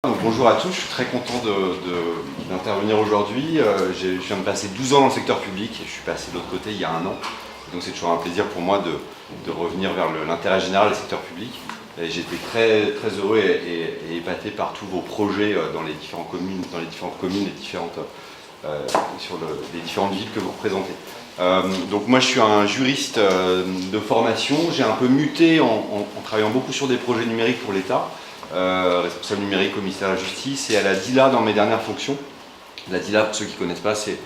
Donc, bonjour à tous, je suis très content d'intervenir aujourd'hui. Je viens de passer 12 ans dans le secteur public et je suis passé de l'autre côté il y a un an. Donc c'est toujours un plaisir pour moi de revenir vers l'intérêt général du secteur public. J'étais très heureux et épaté par tous vos projets dans les différentes communes, sur les différentes villes que vous représentez. Donc moi je suis un juriste de formation, j'ai un peu muté en travaillant beaucoup sur des projets numériques pour l'État. Responsable numérique au ministère de la Justice et à la DILA dans mes dernières fonctions. La DILA, pour ceux qui ne connaissent pas, c'est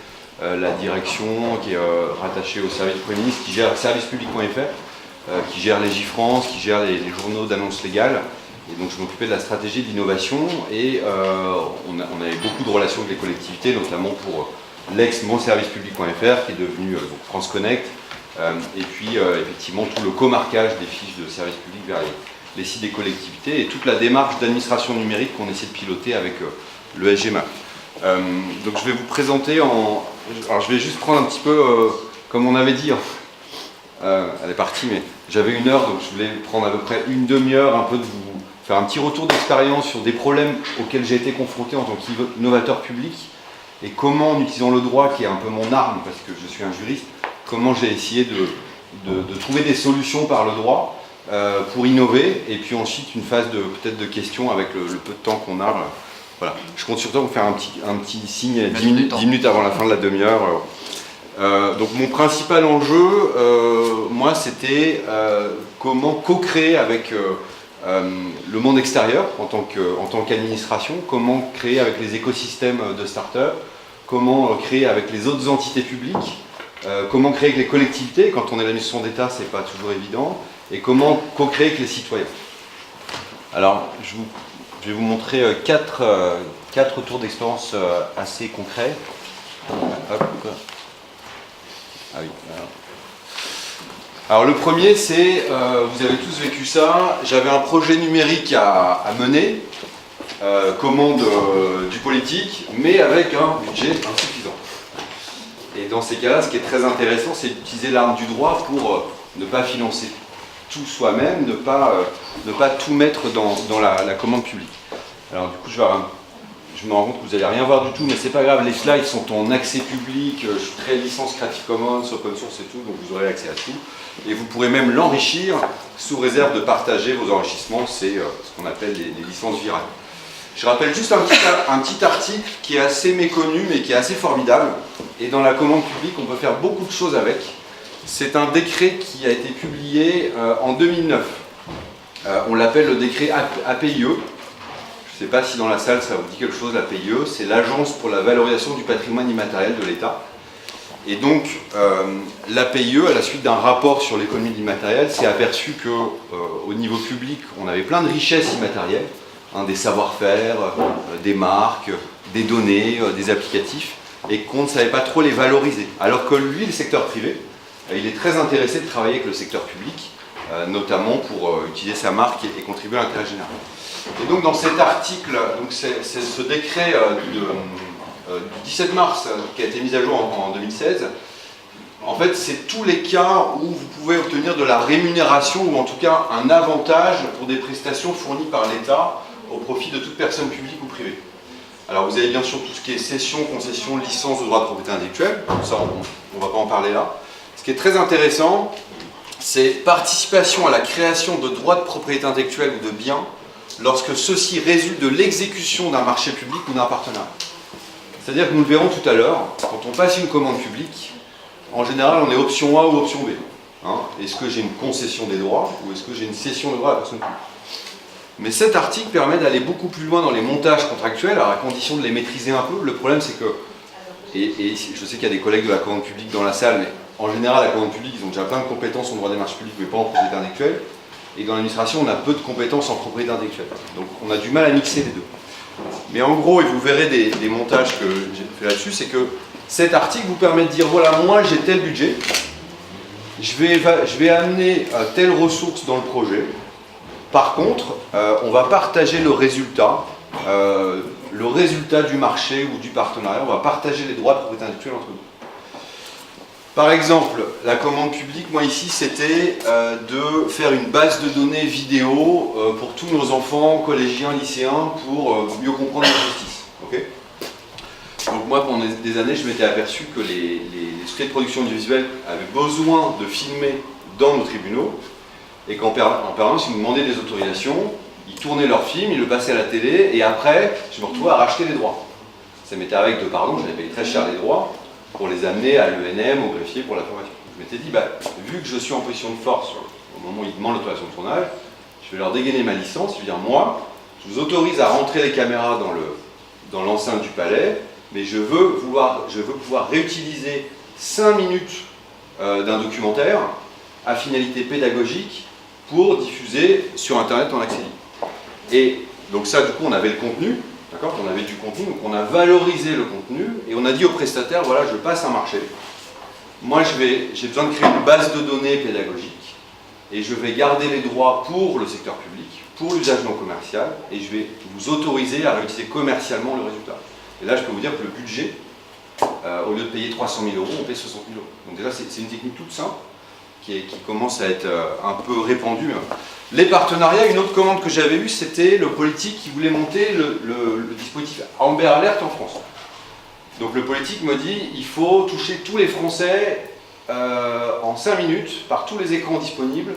la direction qui est rattachée au service du Premier ministre, qui gère servicepublic.fr, qui gère Légifrance, qui gère les journaux d'annonces légales. Et donc je m'occupais de la stratégie d'innovation et on avait beaucoup de relations avec les collectivités, notamment pour l'ex-monservicepublic.fr qui est devenu France Connect, et puis effectivement tout le comarquage des fiches de service public vers les sites des collectivités et toute la démarche d'administration numérique qu'on essaie de piloter avec le SGMA. Donc je vais vous présenter alors je vais juste prendre un petit peu, comme on avait dit, elle est partie, mais j'avais 1 heure, donc je voulais prendre à peu près une demi-heure, un peu de vous faire un petit retour d'expérience sur des problèmes auxquels j'ai été confronté en tant qu'innovateur public et comment, en utilisant le droit, qui est un peu mon arme, parce que je suis un juriste, comment j'ai essayé de trouver des solutions par le droit pour innover, et puis ensuite une phase peut-être de questions avec le peu de temps qu'on a. Voilà. Je compte sur toi pour faire un petit signe 10 minutes avant la fin de la demi-heure. Donc mon principal enjeu, moi, c'était comment co-créer avec le monde extérieur en tant qu'administration, comment créer avec les écosystèmes de start-up, comment créer avec les autres entités publiques, comment créer avec les collectivités. Quand on est l'administration d'État, c'est pas toujours évident. Et comment co-créer avec les citoyens. Alors, je vais vous montrer 4 retours d'expérience assez concrets. Hop. Ah oui. Alors le premier, c'est, vous avez tous vécu ça, j'avais un projet numérique à mener, commande du politique, mais avec un budget insuffisant. Et dans ces cas-là, ce qui est très intéressant, c'est d'utiliser l'arme du droit pour ne pas financer tout soi-même, ne pas tout mettre dans la commande publique. Alors du coup, je me rends compte que vous n'allez rien voir du tout, mais c'est pas grave, les slides sont en accès public, je suis très licence Creative Commons, open source et tout, donc vous aurez accès à tout. Et vous pourrez même l'enrichir sous réserve de partager vos enrichissements, c'est ce qu'on appelle les licences virales. Je rappelle juste un petit article qui est assez méconnu, mais qui est assez formidable. Et dans la commande publique, on peut faire beaucoup de choses avec. C'est un décret qui a été publié en 2009. On l'appelle le décret APIE. Je ne sais pas si dans la salle ça vous dit quelque chose, l'APIE. C'est l'Agence pour la valorisation du patrimoine immatériel de l'État. Et donc, l'APIE, à la suite d'un rapport sur l'économie de l'immatériel, s'est aperçu qu'au niveau public, on avait plein de richesses immatérielles, des savoir-faire, des marques, des données, des applicatifs, et qu'on ne savait pas trop les valoriser. Alors que lui, le secteur privé, il est très intéressé de travailler avec le secteur public, notamment pour utiliser sa marque et contribuer à l'intérêt général. Et donc dans cet article, c'est ce décret du 17 mars qui a été mis à jour en 2016, en fait c'est tous les cas où vous pouvez obtenir de la rémunération ou en tout cas un avantage pour des prestations fournies par l'État au profit de toute personne publique ou privée. Alors vous avez bien sûr tout ce qui est cession, concession, licence de droit de propriété intellectuelle, ça on ne va pas en parler là. Ce qui est très intéressant, c'est participation à la création de droits de propriété intellectuelle ou de biens lorsque ceux-ci résultent de l'exécution d'un marché public ou d'un partenariat. C'est-à-dire que nous le verrons tout à l'heure, quand on passe une commande publique, en général on est option A ou option B. Est-ce que j'ai une concession des droits ou est-ce que j'ai une cession de droits à la personne publique? Mais cet article permet d'aller beaucoup plus loin dans les montages contractuels, à condition de les maîtriser un peu. Le problème c'est que, et je sais qu'il y a des collègues de la commande publique dans la salle, mais en général, la commande publique, ils ont déjà plein de compétences en droit des marchés publics, mais pas en propriété intellectuelle. Et dans l'administration, on a peu de compétences en propriété intellectuelle. Donc on a du mal à mixer les deux. Mais en gros, et vous verrez des montages que j'ai fait là-dessus, c'est que cet article vous permet de dire, voilà, moi j'ai tel budget, je vais amener telle ressource dans le projet. Par contre, on va partager le résultat du marché ou du partenariat, on va partager les droits de propriété intellectuelle entre nous. Par exemple, la commande publique, moi ici, c'était de faire une base de données vidéo pour tous nos enfants, collégiens, lycéens, pour mieux comprendre la justice. Okay. Donc moi, pendant des années, je m'étais aperçu que les sociétés de production audiovisuelle avaient besoin de filmer dans nos tribunaux, et qu'en permanence, ils nous demandaient des autorisations, ils tournaient leur film, ils le passaient à la télé, et après, je me retrouvais à racheter les droits. Ça m'était avec de pardon, j'avais payé très cher les droits, pour les amener à l'ENM, au greffier, pour la formation. Je m'étais dit, bah, vu que je suis en position de force au moment où ils demandent l'autorisation de tournage, je vais leur dégainer ma licence, je vais dire, moi, je vous autorise à rentrer les caméras dans l'enceinte du palais, mais je veux pouvoir réutiliser 5 minutes d'un documentaire à finalité pédagogique pour diffuser sur Internet en accès libre. Et donc ça, du coup, on avait le contenu, d'accord, on avait du contenu, donc on a valorisé le contenu et on a dit au prestataire, voilà, je passe un marché. Moi, j'ai besoin de créer une base de données pédagogique et je vais garder les droits pour le secteur public, pour l'usage non commercial, et je vais vous autoriser à réutiliser commercialement le résultat. Et là, je peux vous dire que le budget, au lieu de payer 300 000 €, on paye 60 000 €. Donc déjà, c'est une technique toute simple qui commence à être un peu répandue. Les partenariats, une autre commande que j'avais eue, c'était le politique qui voulait monter le dispositif Amber Alert en France. Donc le politique me dit, il faut toucher tous les Français en 5 minutes par tous les écrans disponibles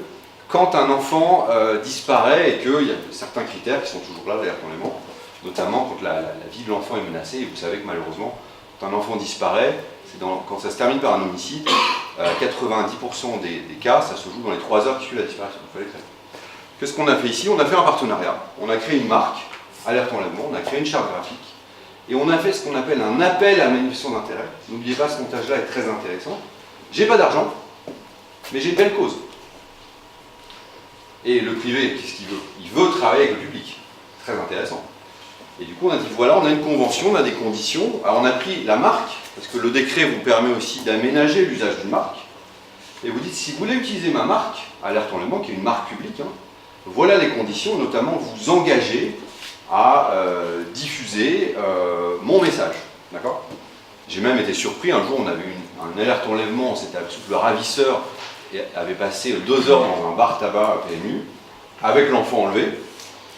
quand un enfant disparaît et qu'il y a certains critères qui sont toujours là d'ailleurs dans les membres, notamment quand la vie de l'enfant est menacée. Et vous savez que malheureusement, quand un enfant disparaît, quand ça se termine par un homicide, 90% des cas, ça se joue dans les 3 heures qui suivent la disparition. Il fallait traiter. Qu'est-ce qu'on a fait ici? On a fait un partenariat, on a créé une marque, Alerte Enlèvement, on a créé une charte graphique, et on a fait ce qu'on appelle un appel à manifestation d'intérêt. N'oubliez pas, ce montage-là est très intéressant. J'ai pas d'argent, mais j'ai une belle cause. Et le privé, qu'est-ce qu'il veut? Il veut travailler avec le public. Très intéressant. Et du coup, on a dit, voilà, on a une convention, on a des conditions. Alors, on a pris la marque, parce que le décret vous permet aussi d'aménager l'usage d'une marque. Et vous dites, si vous voulez utiliser ma marque, Alerte Enlèvement, qui est une marque publique, hein, voilà les conditions, notamment vous engagez à diffuser mon message. D'accord? J'ai même été surpris, un jour, on avait eu un alerte enlèvement, c'était le ravisseur et avait passé 2 heures dans un bar tabac à PMU, avec l'enfant enlevé.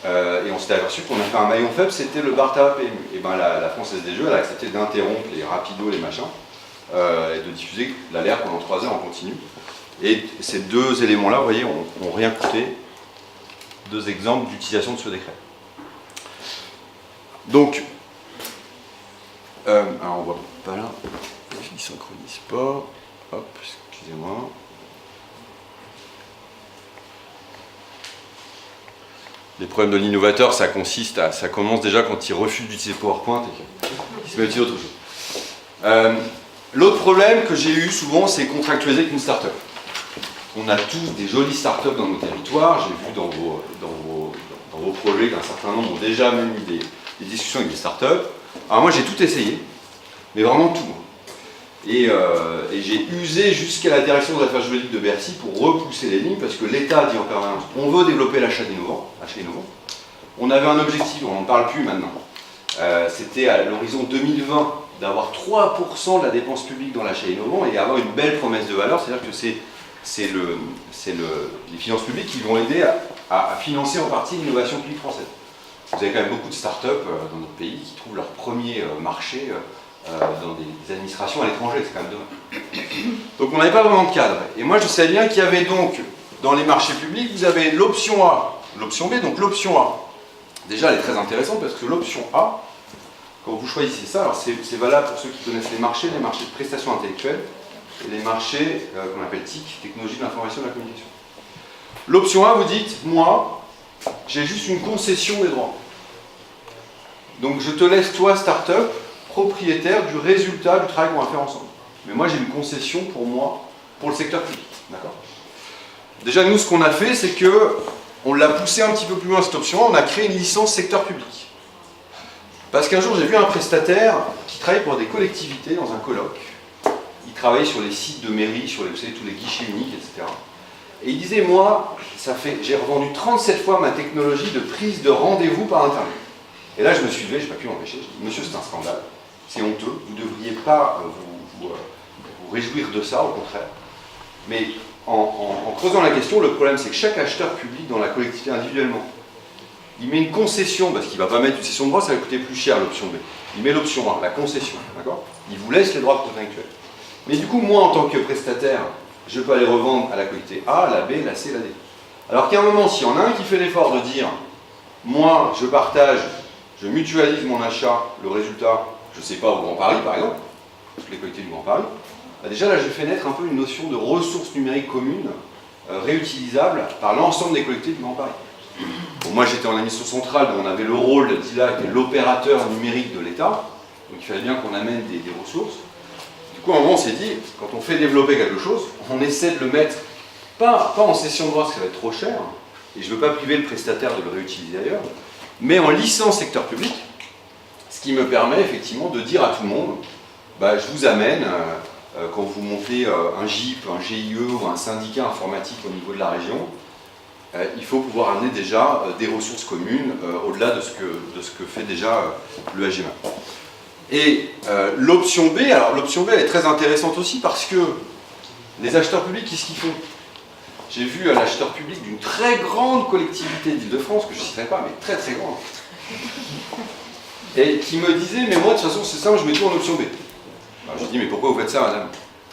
Et on s'était aperçu qu'on a fait un maillon faible, c'était le bar tabac PMU. Et ben la Française des Jeux, elle a accepté d'interrompre les rapidos, les machins, et de diffuser l'alerte pendant 3 heures en continu. Et ces 2 éléments-là, vous voyez, ont rien coûté. 2 exemples d'utilisation de ce décret. Donc, alors on voit pas là, je ne synchronise pas. Hop, excusez-moi. Les problèmes de l'innovateur, ça commence déjà quand il refuse d'utiliser PowerPoint et qu'il se met à utiliser autre chose. L'autre problème que j'ai eu souvent, c'est contractualiser avec une start-up. On a tous des jolies start-up dans nos territoires. J'ai vu dans vos projets qu'un certain nombre ont déjà même eu des discussions avec des start-up. Alors moi, j'ai tout essayé, mais vraiment tout. Et j'ai usé jusqu'à la direction des affaires juridiques de Bercy pour repousser les lignes, parce que l'État dit en permanence, on veut développer l'achat innovant. On avait un objectif, on n'en parle plus maintenant. C'était à l'horizon 2020 d'avoir 3% de la dépense publique dans l'achat innovant et avoir une belle promesse de valeur, c'est-à-dire que c'est les finances publiques qui vont aider à financer en partie l'innovation publique française. Vous avez quand même beaucoup de start-up dans notre pays qui trouvent leur premier marché dans des administrations à l'étranger, c'est quand même dommage. Donc on n'avait pas vraiment de cadre. Et moi je savais bien qu'il y avait donc, dans les marchés publics, vous avez l'option A, l'option B. Donc l'option A, déjà elle est très intéressante parce que l'option A, quand vous choisissez ça, alors c'est valable pour ceux qui connaissent les marchés de prestations intellectuelles, et les marchés qu'on appelle TIC, technologie de l'information et de la communication. L'option A, vous dites, moi, j'ai juste une concession des droits. Donc je te laisse, toi, start-up, propriétaire du résultat du travail qu'on va faire ensemble. Mais moi, j'ai une concession pour moi, pour le secteur public. D'accord ? Déjà, nous, ce qu'on a fait, c'est que on l'a poussé un petit peu plus loin, cette option. On a créé une licence secteur public. Parce qu'un jour, j'ai vu un prestataire qui travaille pour des collectivités dans un colloque. Il travaillait sur les sites de mairie, sur les, vous savez, tous les guichets uniques, etc. Et il disait, moi, j'ai revendu 37 fois ma technologie de prise de rendez-vous par Internet. Et là, je me suis levé, je n'ai pas pu m'empêcher. Je dis, monsieur, c'est un scandale, c'est honteux, vous ne devriez pas vous réjouir de ça, au contraire. Mais en creusant la question, le problème c'est que chaque acheteur public dans la collectivité individuellement, il met une concession, parce qu'il ne va pas mettre une cession de droit, ça va coûter plus cher l'option B. Il met l'option 1, la concession, d'accord? Il vous laisse les droits intellectuels. Mais du coup, moi en tant que prestataire, je peux aller revendre à la collectivité A, la B, la C, la D. Alors qu'à un moment, s'il y en a un qui fait l'effort de dire, moi je partage, je mutualise mon achat, le résultat, je ne sais pas, au Grand Paris par exemple, toutes les collectivités du Grand Paris, bah déjà là je fais naître un peu une notion de ressources numériques communes, réutilisables par l'ensemble des collectivités du Grand Paris. Bon, moi j'étais en administration centrale, où on avait le rôle d'ILA, qui est l'opérateur numérique de l'État, donc il fallait bien qu'on amène des ressources. Du coup à un moment on s'est dit, quand on fait développer quelque chose, on essaie de le mettre, pas en cession de droit parce que ça va être trop cher, et je ne veux pas priver le prestataire de le réutiliser ailleurs, mais en licence secteur public, ce qui me permet effectivement de dire à tout le monde, bah, je vous amène, quand vous montez un GIP, un GIE ou un syndicat informatique au niveau de la région, il faut pouvoir amener déjà des ressources communes au-delà de ce que fait déjà le HGMA. Et l'option B, alors l'option B elle est très intéressante aussi parce que les acheteurs publics, qu'est-ce qu'ils font? J'ai vu un acheteur public d'une très grande collectivité d'Île-de-France, que je ne citerai pas, mais très très grande, et qui me disait, mais moi de toute façon c'est simple, je mets tout en option B. Alors, je lui dis, mais pourquoi vous faites ça, madame?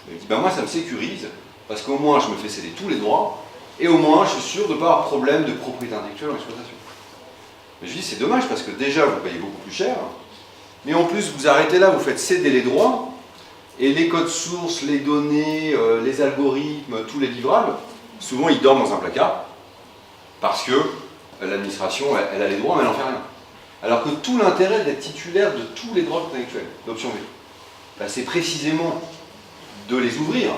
Elle me dit, ben moi ça me sécurise, parce qu'au moins je me fais céder tous les droits, et au moins je suis sûr de ne pas avoir de problème de propriété intellectuelle en exploitation. Mais je lui dis, c'est dommage, parce que déjà vous payez beaucoup plus cher, mais en plus vous arrêtez là, vous faites céder les droits, et les codes sources, les données, les algorithmes, tous les livrables, souvent ils dorment dans un placard, parce que l'administration, elle a les droits, mais elle n'en fait rien. Alors que tout l'intérêt d'être titulaire de tous les droits intellectuels, d'option B, ben, c'est précisément de les ouvrir,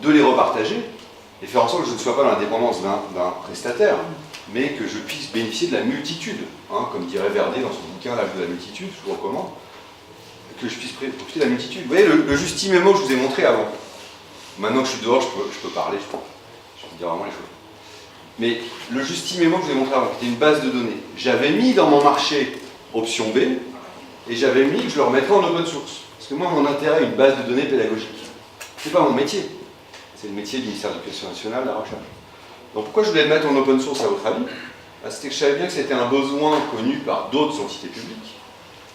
de les repartager, et faire en sorte que je ne sois pas dans la dépendance d'un prestataire, mais que je puisse bénéficier de la multitude, hein, comme dirait Verdet dans son bouquin L'âge de la multitude, je vous recommande, que je puisse profiter de la multitude. Vous voyez, le Justimémo que je vous ai montré avant, maintenant que je suis dehors, je peux parler, je peux dire vraiment les choses. Mais le Justimémo que je vous ai montré avant, qui était une base de données, j'avais mis dans mon marché option B, et j'avais mis que je le remettrais en open source. Parce que moi, mon intérêt est une base de données pédagogique. C'est pas mon métier. C'est le métier du ministère de l'Éducation nationale, de la recherche. Donc pourquoi je voulais le mettre en open source à votre avis? C'était que je savais bien que c'était un besoin connu par d'autres entités publiques,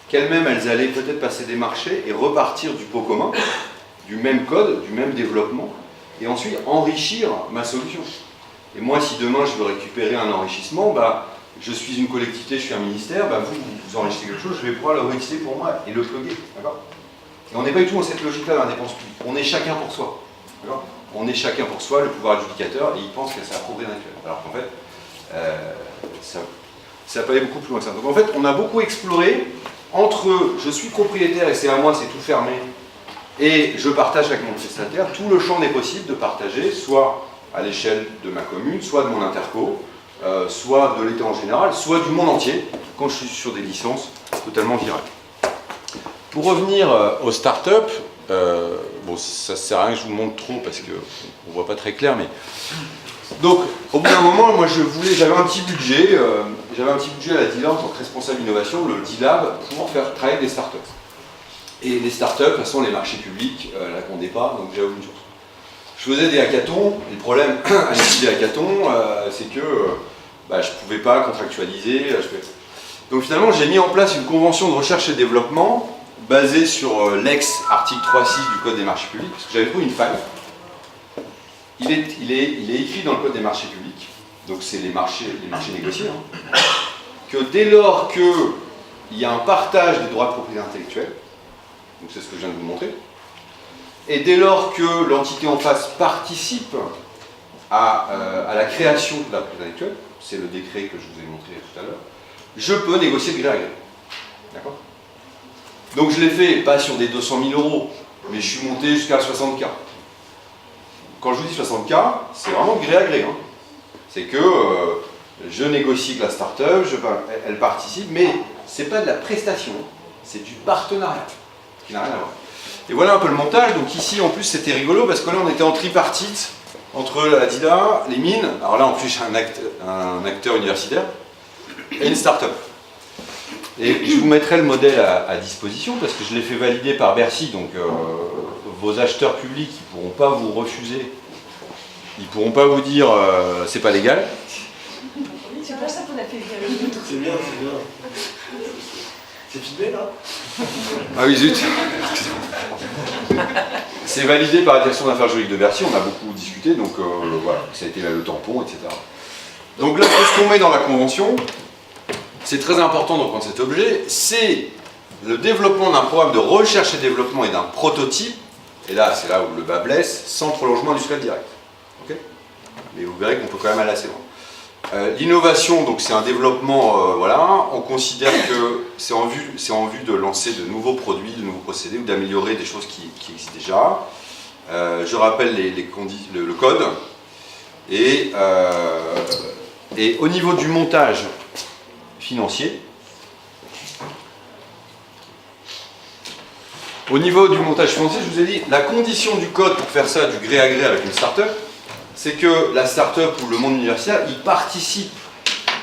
qu'elles-mêmes, elles allaient peut-être passer des marchés et repartir du pot commun, du même code, du même développement, et ensuite enrichir ma solution. Et moi, si demain je veux récupérer un enrichissement, bah, je suis une collectivité, je suis un ministère, bah, vous enrichissez quelque chose, je vais pouvoir le réutiliser pour moi et le plugger. Et on n'est pas du tout dans cette logique-là dans la dépense publique. On est chacun pour soi. On est chacun pour soi, le pouvoir adjudicateur, et il pense que c'est la propriété intellectuelle. Alors qu'en fait, ça peut aller beaucoup plus loin que ça. Donc en fait, on a beaucoup exploré entre je suis propriétaire et c'est à moi, c'est tout fermé, et je partage avec mon prestataire, tout le champ n'est possible de partager, soit à l'échelle de ma commune, soit de mon interco, soit de l'État en général, soit du monde entier, quand je suis sur des licences totalement virales. Pour revenir aux startups, bon, ça ne sert à rien que je vous montre trop parce qu'on ne voit pas très clair, mais... Donc, au bout d'un moment, moi j'avais un petit budget, à la DILA en tant que responsable innovation, le DILAB, pour faire travailler des startups. Et les startups, de toute façon, les marchés publics, la comptaient pas, donc j'avais une chose. Je faisais des hackathons, et le problème à l'issue des hackathons, c'est que je ne pouvais pas contractualiser. Donc finalement, j'ai mis en place une convention de recherche et développement basée sur l'ex-article 3.6 du Code des marchés publics, parce que j'avais trouvé une faille. Il est écrit dans le Code des marchés publics, donc c'est les marchés négociés, hein, que dès lors qu'il y a un partage des droits de propriété intellectuelle, donc c'est ce que je viens de vous montrer, et dès lors que l'entité en face participe à la création de la propriété intellectuelle, c'est le décret que je vous ai montré tout à l'heure, je peux négocier de gré à gré. D'accord ? Donc je l'ai fait, pas sur des 200 000 €, mais je suis monté jusqu'à 60K. Quand je vous dis 60K, c'est vraiment de gré à gré. Hein. C'est que je négocie avec la start-up, elle participe, mais c'est pas de la prestation, c'est du partenariat, qui n'a rien à voir. Et voilà un peu le montage. Donc ici, en plus, c'était rigolo, parce que là, on était en tripartite entre la DIDA, les mines, alors là, en plus, j'ai un acteur universitaire, et une start-up. Et je vous mettrai le modèle à disposition, parce que je l'ai fait valider par Bercy, donc vos acheteurs publics, ils ne pourront pas vous refuser, ils ne pourront pas vous dire c'est pas légal. C'est pour ça qu'on a fait le C'est bien, c'est bien. C'est filmé là? Ah oui, zut. C'est validé par la direction d'affaires juridiques de Bercy, on a beaucoup discuté, donc voilà, ça a été là le tampon, etc. Donc là, ce qu'on met dans la convention, c'est très important de reprendre cet objet, c'est le développement d'un programme de recherche et développement et d'un prototype, et là, c'est là où le bas blesse, sans prolongement industriel direct. Okay, mais vous verrez qu'on peut quand même aller assez loin. L'innovation, donc c'est un développement, voilà, on considère que c'est en vue de lancer de nouveaux produits, de nouveaux procédés ou d'améliorer des choses qui existent déjà. Je rappelle le code. Et au niveau du montage financier, je vous ai dit, la condition du code pour faire ça du gré à gré avec une start-up, c'est que la start-up ou le monde universitaire, il participe.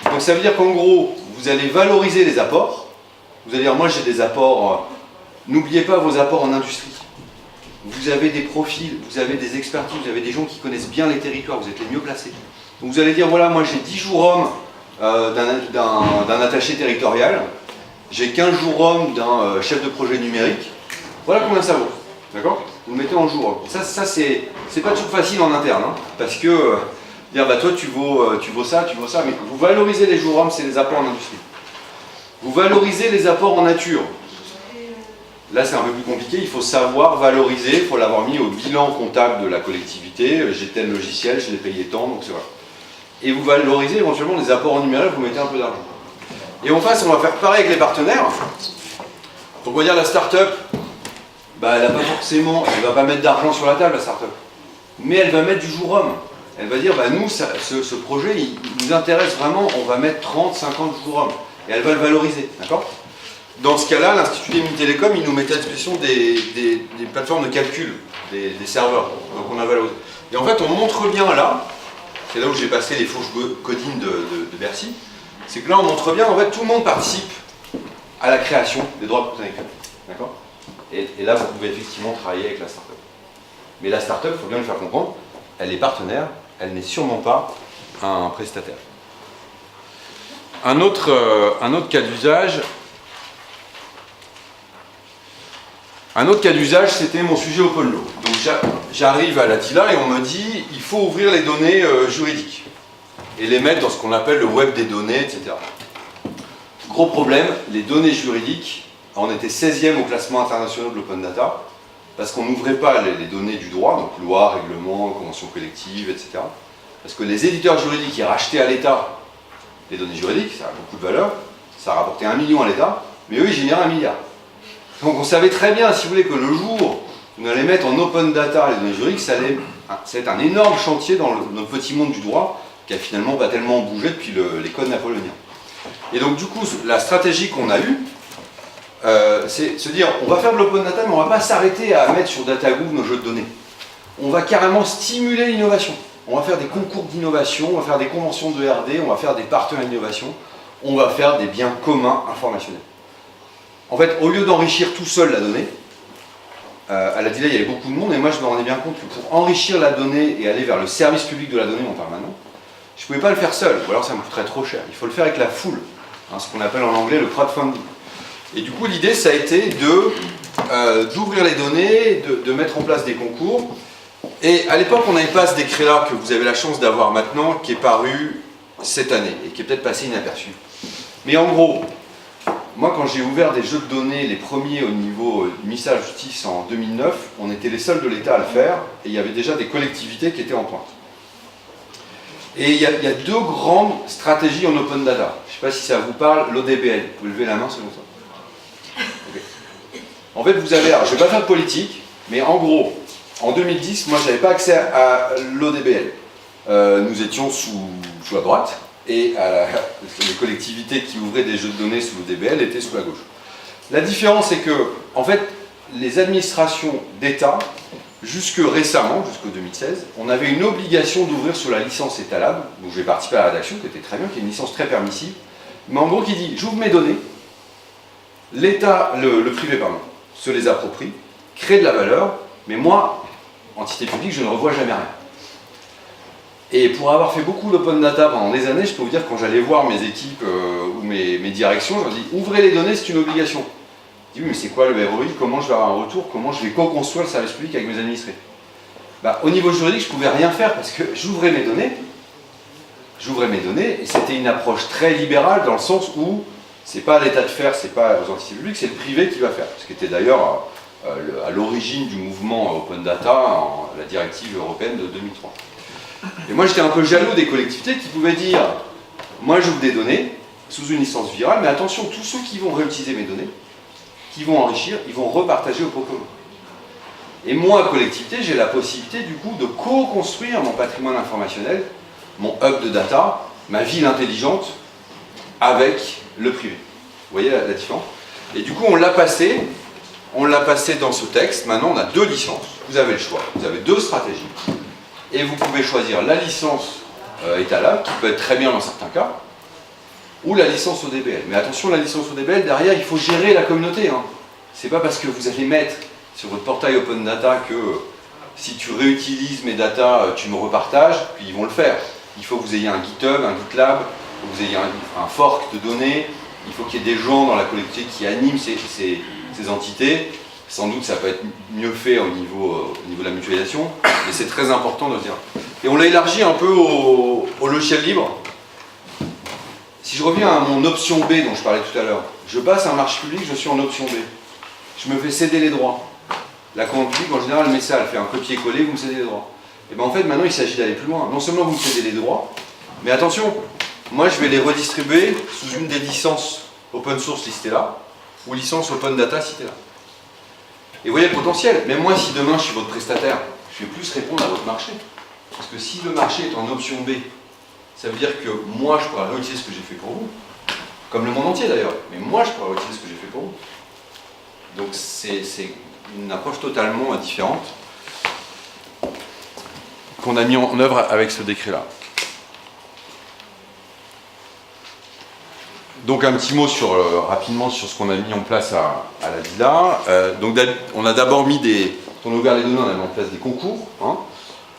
Donc ça veut dire qu'en gros, vous allez valoriser les apports. Vous allez dire, moi j'ai des apports, n'oubliez pas vos apports en industrie. Vous avez des profils, vous avez des expertises, vous avez des gens qui connaissent bien les territoires, vous êtes les mieux placés. Donc vous allez dire, voilà, moi j'ai 10 jours hommes d'un attaché territorial, j'ai 15 jours hommes d'un chef de projet numérique. Voilà combien ça vaut. D'accord? Vous le mettez en jour. Ça c'est pas toujours facile en interne, hein, parce que dire bah toi tu vaux ça, mais vous valorisez les jours hommes, c'est les apports en industrie. Vous valorisez les apports en nature. Là c'est un peu plus compliqué, il faut savoir valoriser, il faut l'avoir mis au bilan comptable de la collectivité, j'ai tel logiciel, je l'ai payé tant, donc c'est vrai. Et vous valorisez éventuellement les apports en numérique, vous mettez un peu d'argent. Et en face, on va faire pareil avec les partenaires. Donc on va dire la start-up, bah, elle ne va pas mettre d'argent sur la table, la start-up. Mais elle va mettre du jour homme. Elle va dire, bah, nous, ce projet, il nous intéresse vraiment, on va mettre 30, 50 jours hommes. Et elle va le valoriser, d'accord? Dans ce cas-là, l'Institut des Mines Télécom, il nous mettait à disposition des plateformes de calcul, des serveurs. Donc on a valorisé. Et en fait, on montre bien là, c'est là où j'ai passé les fourches codines de Bercy, c'est que là, on montre bien, en fait, tout le monde participe à la création des droits de propriété intellectuelle. D'accord? Et là, vous pouvez effectivement travailler avec la start-up. Mais la start-up, il faut bien le faire comprendre, elle est partenaire, elle n'est sûrement pas un prestataire. Un autre cas d'usage, c'était mon sujet Open Law. Donc j'arrive à l'ATILA et on me dit il faut ouvrir les données juridiques et les mettre dans ce qu'on appelle le web des données, etc. Gros problème, les données juridiques, on était 16e au classement international de l'Open Data, parce qu'on n'ouvrait pas les données du droit, donc loi, règlement, convention collective, etc. Parce que les éditeurs juridiques qui rachetaient à l'État les données juridiques, ça a beaucoup de valeur, ça rapportait 1 million à l'État, mais eux ils généraient 1 milliard. Donc on savait très bien, si vous voulez, que le jour où on allait mettre en open data les données juridiques, ça allait être un énorme chantier dans notre petit monde du droit, qui a finalement pas tellement bougé depuis les codes napoléoniens. Et donc du coup, la stratégie qu'on a eue, c'est se dire, on va faire de l'open data, mais on ne va pas s'arrêter à mettre sur DataGouv nos jeux de données. On va carrément stimuler l'innovation. On va faire des concours d'innovation, on va faire des conventions de R&D, on va faire des partenaires d'innovation, on va faire des biens communs informationnels. En fait, au lieu d'enrichir tout seul la donnée, à la DILA, il y avait beaucoup de monde, et moi je me rendais bien compte que pour enrichir la donnée et aller vers le service public de la donnée en permanence, je ne pouvais pas le faire seul, ou alors ça me coûterait trop cher. Il faut le faire avec la foule, hein, ce qu'on appelle en anglais le crowdfunding. Et du coup, l'idée, ça a été d'ouvrir les données, de mettre en place des concours. Et à l'époque, on n'avait pas ce décret-là que vous avez la chance d'avoir maintenant, qui est paru cette année, et qui est peut-être passé inaperçu. Mais en gros, moi, quand j'ai ouvert des jeux de données, les premiers au niveau du ministère de la Justice en 2009, on était les seuls de l'État à le faire, et il y avait déjà des collectivités qui étaient en pointe. Et il y a deux grandes stratégies en open data. Je ne sais pas si ça vous parle, l'ODBL. Vous pouvez lever la main, c'est bon ça. Okay. En fait, vous avez, alors, je ne vais pas faire de politique, mais en gros, en 2010, moi, je n'avais pas accès à l'ODBL. Nous étions sous la droite, et les collectivités qui ouvraient des jeux de données sous l'ODBL étaient sous la gauche. La différence, c'est que, en fait, les administrations d'État, jusque récemment, jusqu'en 2016, on avait une obligation d'ouvrir sur la licence étalable, donc j'ai participé à la rédaction, qui était très bien, qui est une licence très permissive, mais en gros qui dit, j'ouvre mes données, l'État, le privé, pardon, se les approprie, crée de la valeur, Mais moi, entité publique, je ne revois jamais rien. Et pour avoir fait beaucoup d'open data pendant des années, je peux vous dire, quand j'allais voir mes équipes ou mes directions, je leur dis, ouvrez les données, c'est une obligation. Je dis, oui, mais c'est quoi le ROI? Comment je vais avoir un retour? Comment je vais co-construire le service public avec mes administrés? Bah, au niveau juridique, je ne pouvais rien faire parce que j'ouvrais mes données, et c'était une approche très libérale dans le sens où c'est pas à l'État de faire, c'est pas aux entités publiques, c'est le privé qui va faire. Ce qui était d'ailleurs à l'origine du mouvement Open Data, la directive européenne de 2003. Et moi j'étais un peu jaloux des collectivités qui pouvaient dire, moi j'ouvre des données sous une licence virale, mais attention, tous ceux qui vont réutiliser mes données, qui vont enrichir, ils vont repartager au pot commun. Et moi, collectivité, j'ai la possibilité du coup de co-construire mon patrimoine informationnel, mon hub de data, ma ville intelligente, avec le privé. Vous voyez la différence? Et du coup, on l'a passé dans ce texte. Maintenant, on a 2 licences. Vous avez le choix. Vous avez 2 stratégies. Et vous pouvez choisir la licence étalable, qui peut être très bien dans certains cas, ou la licence ODBL. Mais attention, la licence ODBL, derrière, il faut gérer la communauté. Hein. C'est pas parce que vous allez mettre sur votre portail Open Data que si tu réutilises mes data, tu me repartages, puis ils vont le faire. Il faut que vous ayez un GitHub, un GitLab, que vous ayez un fork de données, il faut qu'il y ait des gens dans la collectivité qui animent ces entités. Sans doute ça peut être mieux fait au niveau de la mutualisation, mais c'est très important de le dire. Et on l'a élargi un peu au logiciel libre. Si je reviens à mon option B dont je parlais tout à l'heure, je passe à un marché public, je suis en option B. Je me fais céder les droits. La commande publique, en général, elle met ça, elle fait un copier-coller, vous me cédez les droits. Et bien en fait, maintenant, il s'agit d'aller plus loin. Non seulement vous me cédez les droits, mais attention, moi, je vais les redistribuer sous une des licences open source listées là, ou licence open data citée là. Et vous voyez le potentiel. Même moi, si demain, je suis votre prestataire, je vais plus répondre à votre marché. Parce que si le marché est en option B, ça veut dire que moi, je pourrais réutiliser ce que j'ai fait pour vous. Comme le monde entier d'ailleurs. Mais moi, je pourrais réutiliser ce que j'ai fait pour vous. Donc, c'est une approche totalement différente qu'on a mis en œuvre avec ce décret-là. Donc un petit mot rapidement sur ce qu'on a mis en place à la villa. Donc on a d'abord mis on a ouvert les données, on a mis en place des concours. Hein.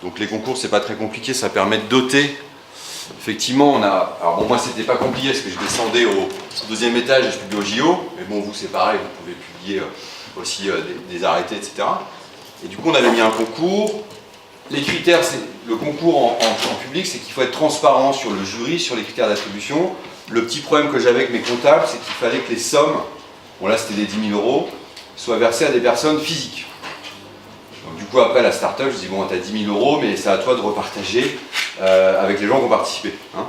Donc les concours, c'est pas très compliqué, ça permet de doter. Effectivement, alors bon, moi c'était pas compliqué parce que je descendais au 2e étage et je publie au JO, mais bon, vous c'est pareil, vous pouvez publier aussi des arrêtés, etc. Et du coup, on avait mis un concours. Les critères, le concours en public, c'est qu'il faut être transparent sur le jury, sur les critères d'attribution. Le petit problème que j'avais avec mes comptables, c'est qu'il fallait que les sommes, bon là c'était des 10 000 €, soient versées à des personnes physiques. Donc du coup après la start-up, je dis bon t'as 10 000 €, mais c'est à toi de repartager avec les gens qui ont participé. Hein.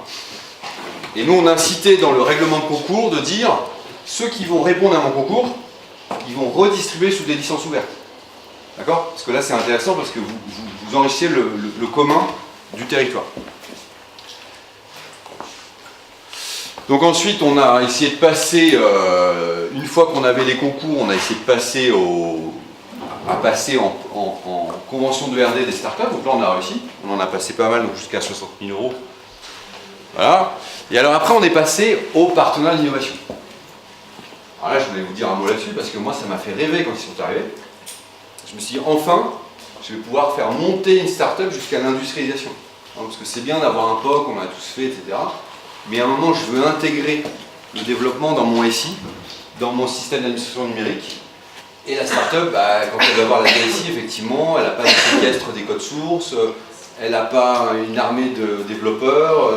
Et nous on a incité dans le règlement de concours de dire, ceux qui vont répondre à mon concours, ils vont redistribuer sous des licences ouvertes. D'accord? Parce que là c'est intéressant parce que vous enrichissez le commun du territoire. Donc ensuite, on a essayé de passer, une fois qu'on avait les concours, on a essayé de passer en convention de RD des startups. Donc là, on a réussi. On en a passé pas mal, donc jusqu'à 60 000 €. Voilà. Et alors après, on est passé au partenariat d'innovation. Alors là, je voulais vous dire un mot là-dessus, parce que moi, ça m'a fait rêver quand ils sont arrivés. Je me suis dit, enfin, je vais pouvoir faire monter une startup jusqu'à l'industrialisation. Parce que c'est bien d'avoir un POC, on l'a tous fait, etc. Mais à un moment, je veux intégrer le développement dans mon SI, dans mon système d'administration numérique. Et la startup, quand elle va voir la DSI, effectivement, elle n'a pas de séquestre des codes sources, elle n'a pas une armée de développeurs.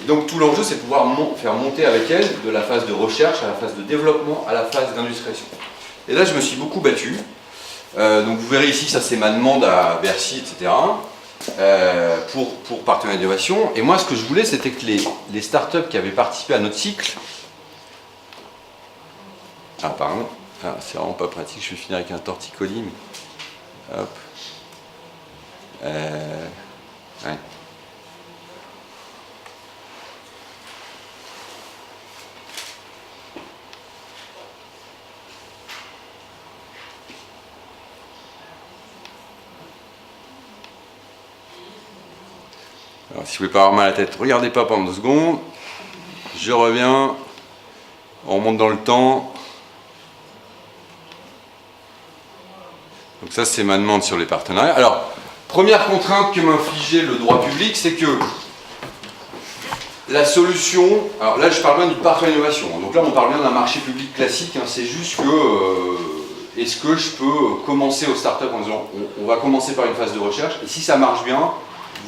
Et donc tout l'enjeu, c'est de pouvoir faire monter avec elle de la phase de recherche à la phase de développement à la phase d'industrialisation. Et là, je me suis beaucoup battu. Donc vous verrez ici, ça c'est ma demande à Bercy, etc. Pour partenariat d'innovation. Et moi, ce que je voulais, c'était que les startups qui avaient participé à notre cycle... Ah, pardon. Ah, c'est vraiment pas pratique, je vais finir avec un torticolis. Mais... Hop. Ouais. Alors, si vous ne voulez pas avoir mal à la tête, regardez pas pendant 2 secondes. Je reviens. On remonte dans le temps. Donc ça, c'est ma demande sur les partenariats. Alors, première contrainte que m'infligeait le droit public, c'est que la solution... Alors là, je parle bien du partenariat innovation. Donc là, on parle bien d'un marché public classique. Hein, c'est juste que... est-ce que je peux commencer aux startups en disant on va commencer par une phase de recherche, et si ça marche bien,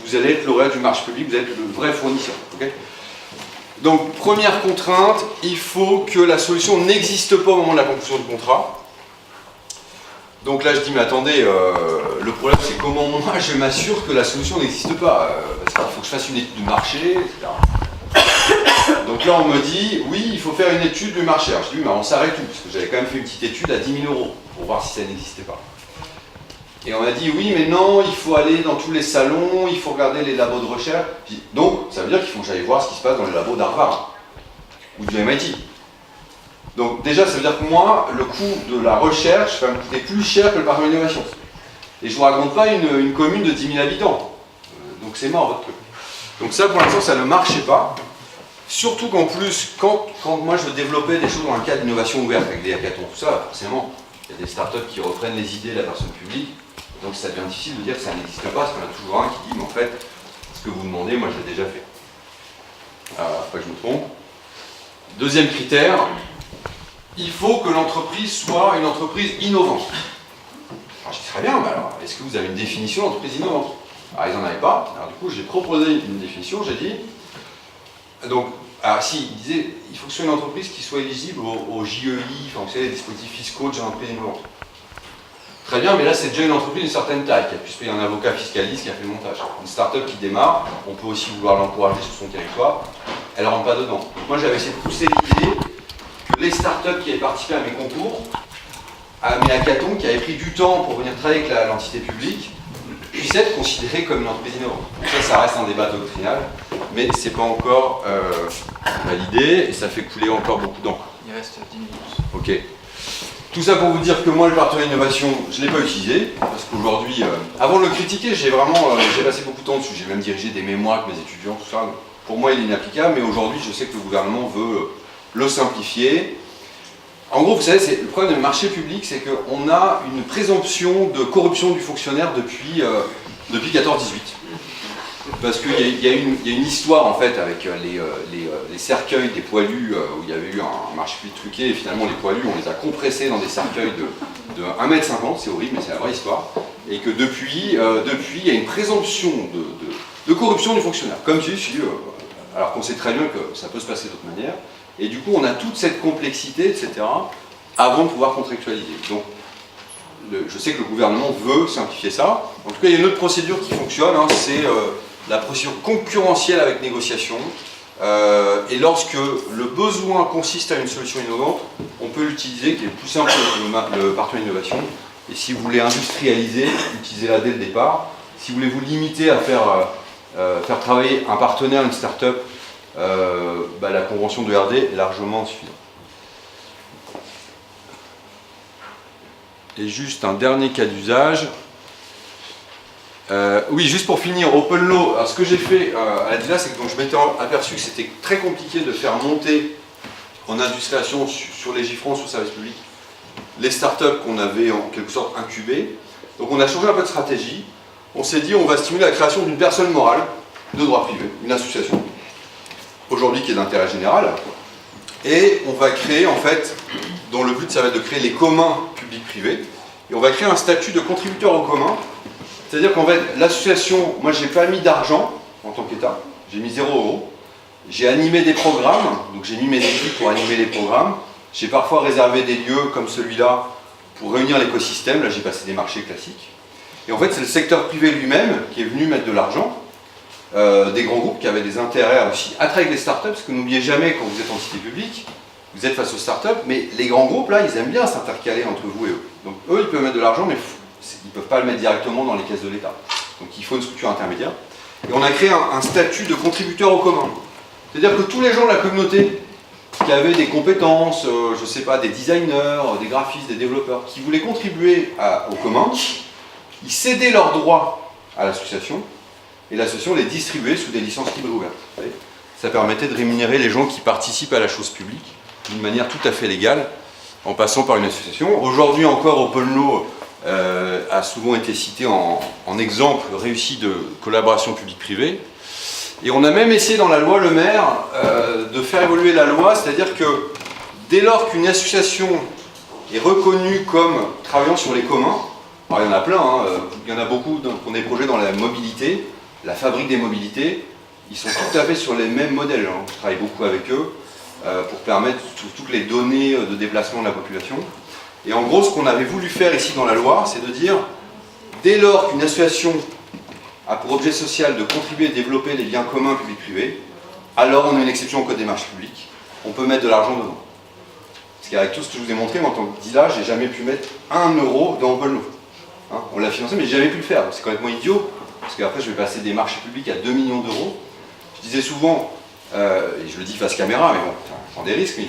vous allez être lauréat du marché public, vous êtes le vrai fournisseur. Okay. Donc, première contrainte, il faut que la solution n'existe pas au moment de la conclusion du contrat. Donc là, je dis, mais attendez, le problème, c'est comment moi, je m'assure que la solution n'existe pas. Parce qu'il faut que je fasse une étude de marché, etc. Donc là, on me dit, oui, il faut faire une étude du marché. Alors, je dis, mais on s'arrête tout, parce que j'avais quand même fait une petite étude à 10 000 € pour voir si ça n'existait pas. Et on m'a dit, oui, mais non, il faut aller dans tous les salons, il faut regarder les labos de recherche. Donc, ça veut dire qu'il faut que j'aille voir ce qui se passe dans les labos d'Harvard ou du MIT. Donc, déjà, ça veut dire que moi, le coût de la recherche va me coûter plus cher que le partenariat d'innovation. Et je ne vous raconte pas une commune de 10 000 habitants. Donc, c'est mort, votre truc. Donc, ça, pour l'instant, ça ne marchait pas. Surtout qu'en plus, quand moi, je développais des choses dans un cadre d'innovation ouverte avec des hackathons, tout ça, forcément, il y a des startups qui reprennent les idées de la personne publique. Donc ça devient difficile de dire que ça n'existe pas, parce qu'on a toujours un qui dit, mais en fait, ce que vous demandez, moi je l'ai déjà fait. Pas que je me trompe. Deuxième critère, il faut que l'entreprise soit une entreprise innovante. Alors je dis très bien, mais alors, est-ce que vous avez une définition d'entreprise innovante? Alors ils n'en avaient pas, alors du coup j'ai proposé une définition, j'ai dit, donc, alors si, il disait, il faut que ce soit une entreprise qui soit éligible au JEI, enfin vous savez, les dispositifs fiscaux de l'entreprise innovante. Très bien, mais là c'est déjà une entreprise d'une certaine taille, qui a pu se payer un avocat fiscaliste qui a fait le montage. Une start-up qui démarre, on peut aussi vouloir l'encourager sur son territoire, elle ne rentre pas dedans. Donc moi j'avais essayé de pousser l'idée que les start-up qui avaient participé à mes concours, à mes hackathons, qui avaient pris du temps pour venir travailler avec l'entité publique, puissent être considérées comme une entreprise innovante. Donc ça reste un débat doctrinal, mais c'est pas encore validé, et ça fait couler encore beaucoup d'encre. Il reste 10 minutes. Ok. Tout ça pour vous dire que moi, le partenariat innovation, je ne l'ai pas utilisé, parce qu'aujourd'hui, avant de le critiquer, j'ai passé beaucoup de temps dessus. J'ai même dirigé des mémoires avec mes étudiants, tout ça. Pour moi, il est inapplicable, mais aujourd'hui, je sais que le gouvernement veut le simplifier. En gros, vous savez, le problème du marché public, c'est qu'on a une présomption de corruption du fonctionnaire depuis 14-18. Parce qu'il y a une histoire en fait avec les cercueils des poilus où il y avait eu un marché public truqué et finalement les poilus on les a compressés dans des cercueils de 1,50 m, c'est horrible mais c'est la vraie histoire. Et que depuis il y a une présomption de corruption du fonctionnaire. Comme tu dis, alors qu'on sait très bien que ça peut se passer d'autre manière. Et du coup on a toute cette complexité, etc. avant de pouvoir contractualiser. Donc je sais que le gouvernement veut simplifier ça. En tout cas il y a une autre procédure qui fonctionne, hein, c'est la procédure concurrentielle avec négociation, et lorsque le besoin consiste à une solution innovante, on peut l'utiliser, qui est plus simple que le partenariat innovation, et si vous voulez industrialiser, utilisez-la dès le départ. Si vous voulez vous limiter à faire travailler un partenaire, une start-up, la convention de RD est largement suffisante. Et juste un dernier cas d'usage. Oui, juste pour finir, OpenLaw, alors ce que j'ai fait à la DILA, c'est que je m'étais aperçu que c'était très compliqué de faire monter en industrialisation sur Légifrance, sur le service public, les startups qu'on avait en quelque sorte incubées. Donc on a changé un peu de stratégie. On s'est dit on va stimuler la création d'une personne morale de droit privé, une association, aujourd'hui qui est d'intérêt général. Et on va créer en fait, dont le but ça va être de créer les communs publics-privés, et on va créer un statut de contributeur au commun. C'est-à-dire qu'en fait, l'association, moi j'ai pas mis d'argent en tant qu'État, j'ai mis 0 €. J'ai animé des programmes, donc j'ai mis mes équipes pour animer les programmes. J'ai parfois réservé des lieux comme celui-là pour réunir l'écosystème, là j'ai passé des marchés classiques. Et en fait c'est le secteur privé lui-même qui est venu mettre de l'argent, des grands groupes qui avaient des intérêts aussi à travailler avec les startups, parce que n'oubliez jamais quand vous êtes entité publique, vous êtes face aux startups, mais les grands groupes là ils aiment bien s'intercaler entre vous et eux. Donc eux ils peuvent mettre de l'argent, mais ils ne peuvent pas le mettre directement dans les caisses de l'État. Donc il faut une structure intermédiaire. Et on a créé un statut de contributeur au commun. C'est-à-dire que tous les gens de la communauté qui avaient des compétences, je ne sais pas, des designers, des graphistes, des développeurs, qui voulaient contribuer au commun, ils cédaient leurs droits à l'association, et l'association les distribuait sous des licences libres et ouvertes. Ça permettait de rémunérer les gens qui participent à la chose publique d'une manière tout à fait légale, en passant par une association. Aujourd'hui encore, OpenLaw a souvent été cité en exemple réussi de collaboration publique-privée. Et on a même essayé dans la loi Le Maire de faire évoluer la loi, c'est-à-dire que dès lors qu'une association est reconnue comme travaillant sur les communs, alors il y en a plein, hein, il y en a beaucoup qui ont des projets dans la mobilité, la fabrique des mobilités, ils sont tout à fait sur les mêmes modèles, hein. Je travaille beaucoup avec eux pour permettre toutes les données de déplacement de la population. Et en gros, ce qu'on avait voulu faire ici dans la loi, c'est de dire, dès lors qu'une association a pour objet social de contribuer à développer les biens communs publics-privés, alors on a une exception au code des marchés publics, on peut mettre de l'argent dedans. Parce qu'avec tout ce que je vous ai montré, moi, en tant que dealer, j'ai jamais pu mettre 1 euro dans Open. Hein, on l'a financé, mais j'ai jamais pu le faire. C'est complètement idiot, parce qu'après je vais passer des marchés publics à 2 millions d'euros. Je disais souvent, et je le dis face caméra, mais bon, je prends des risques, mais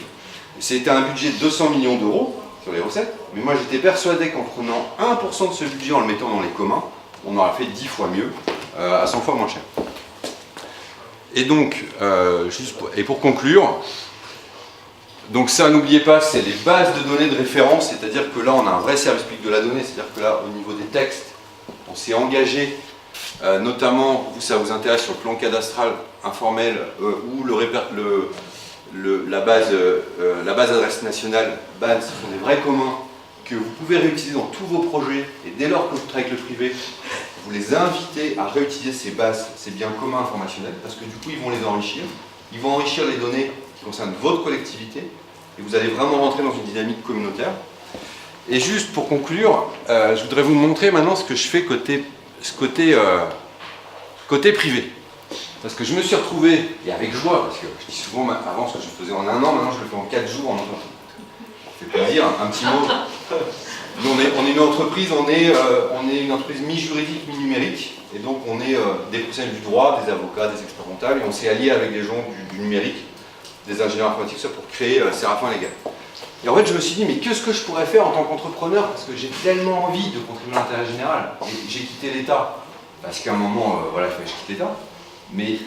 c'était un budget de 200 millions d'euros sur les recettes, mais moi j'étais persuadé qu'en prenant 1% de ce budget, en le mettant dans les communs, on aurait fait 10 fois mieux, à 100 fois moins cher. Et donc, et pour conclure, donc ça, n'oubliez pas, c'est les bases de données de référence, c'est-à-dire que là, on a un vrai service public de la donnée, c'est-à-dire que là, au niveau des textes, on s'est engagé, notamment, vous, ça vous intéresse sur le plan cadastral informel, ou la base adresse nationale, BAN, ce sont des vrais communs que vous pouvez réutiliser dans tous vos projets, et dès lors que vous travaillez avec le privé, vous les invitez à réutiliser ces bases, ces biens communs informationnels, parce que du coup, ils vont les enrichir. Ils vont enrichir les données qui concernent votre collectivité, et vous allez vraiment rentrer dans une dynamique communautaire. Et juste pour conclure, je voudrais vous montrer maintenant ce que je fais côté privé. Parce que je me suis retrouvé, et avec joie, parce que je dis souvent avant ce que je faisais en 1 an, maintenant je le fais en 4 jours en entreprise. Ça fait plaisir, un petit mot. Nous, on est une entreprise, on est une entreprise mi-juridique, mi-numérique, et donc on est des professionnels du droit, des avocats, des experts comptables, et on s'est allié avec des gens du numérique, des ingénieurs informatiques, ça pour créer Séraphin Légal. Et en fait, je me suis dit, mais qu'est-ce que je pourrais faire en tant qu'entrepreneur? Parce que j'ai tellement envie de contribuer à l'intérêt général. Et j'ai quitté l'État, parce qu'à un moment, voilà, il fallait que je quitte l'État. Mais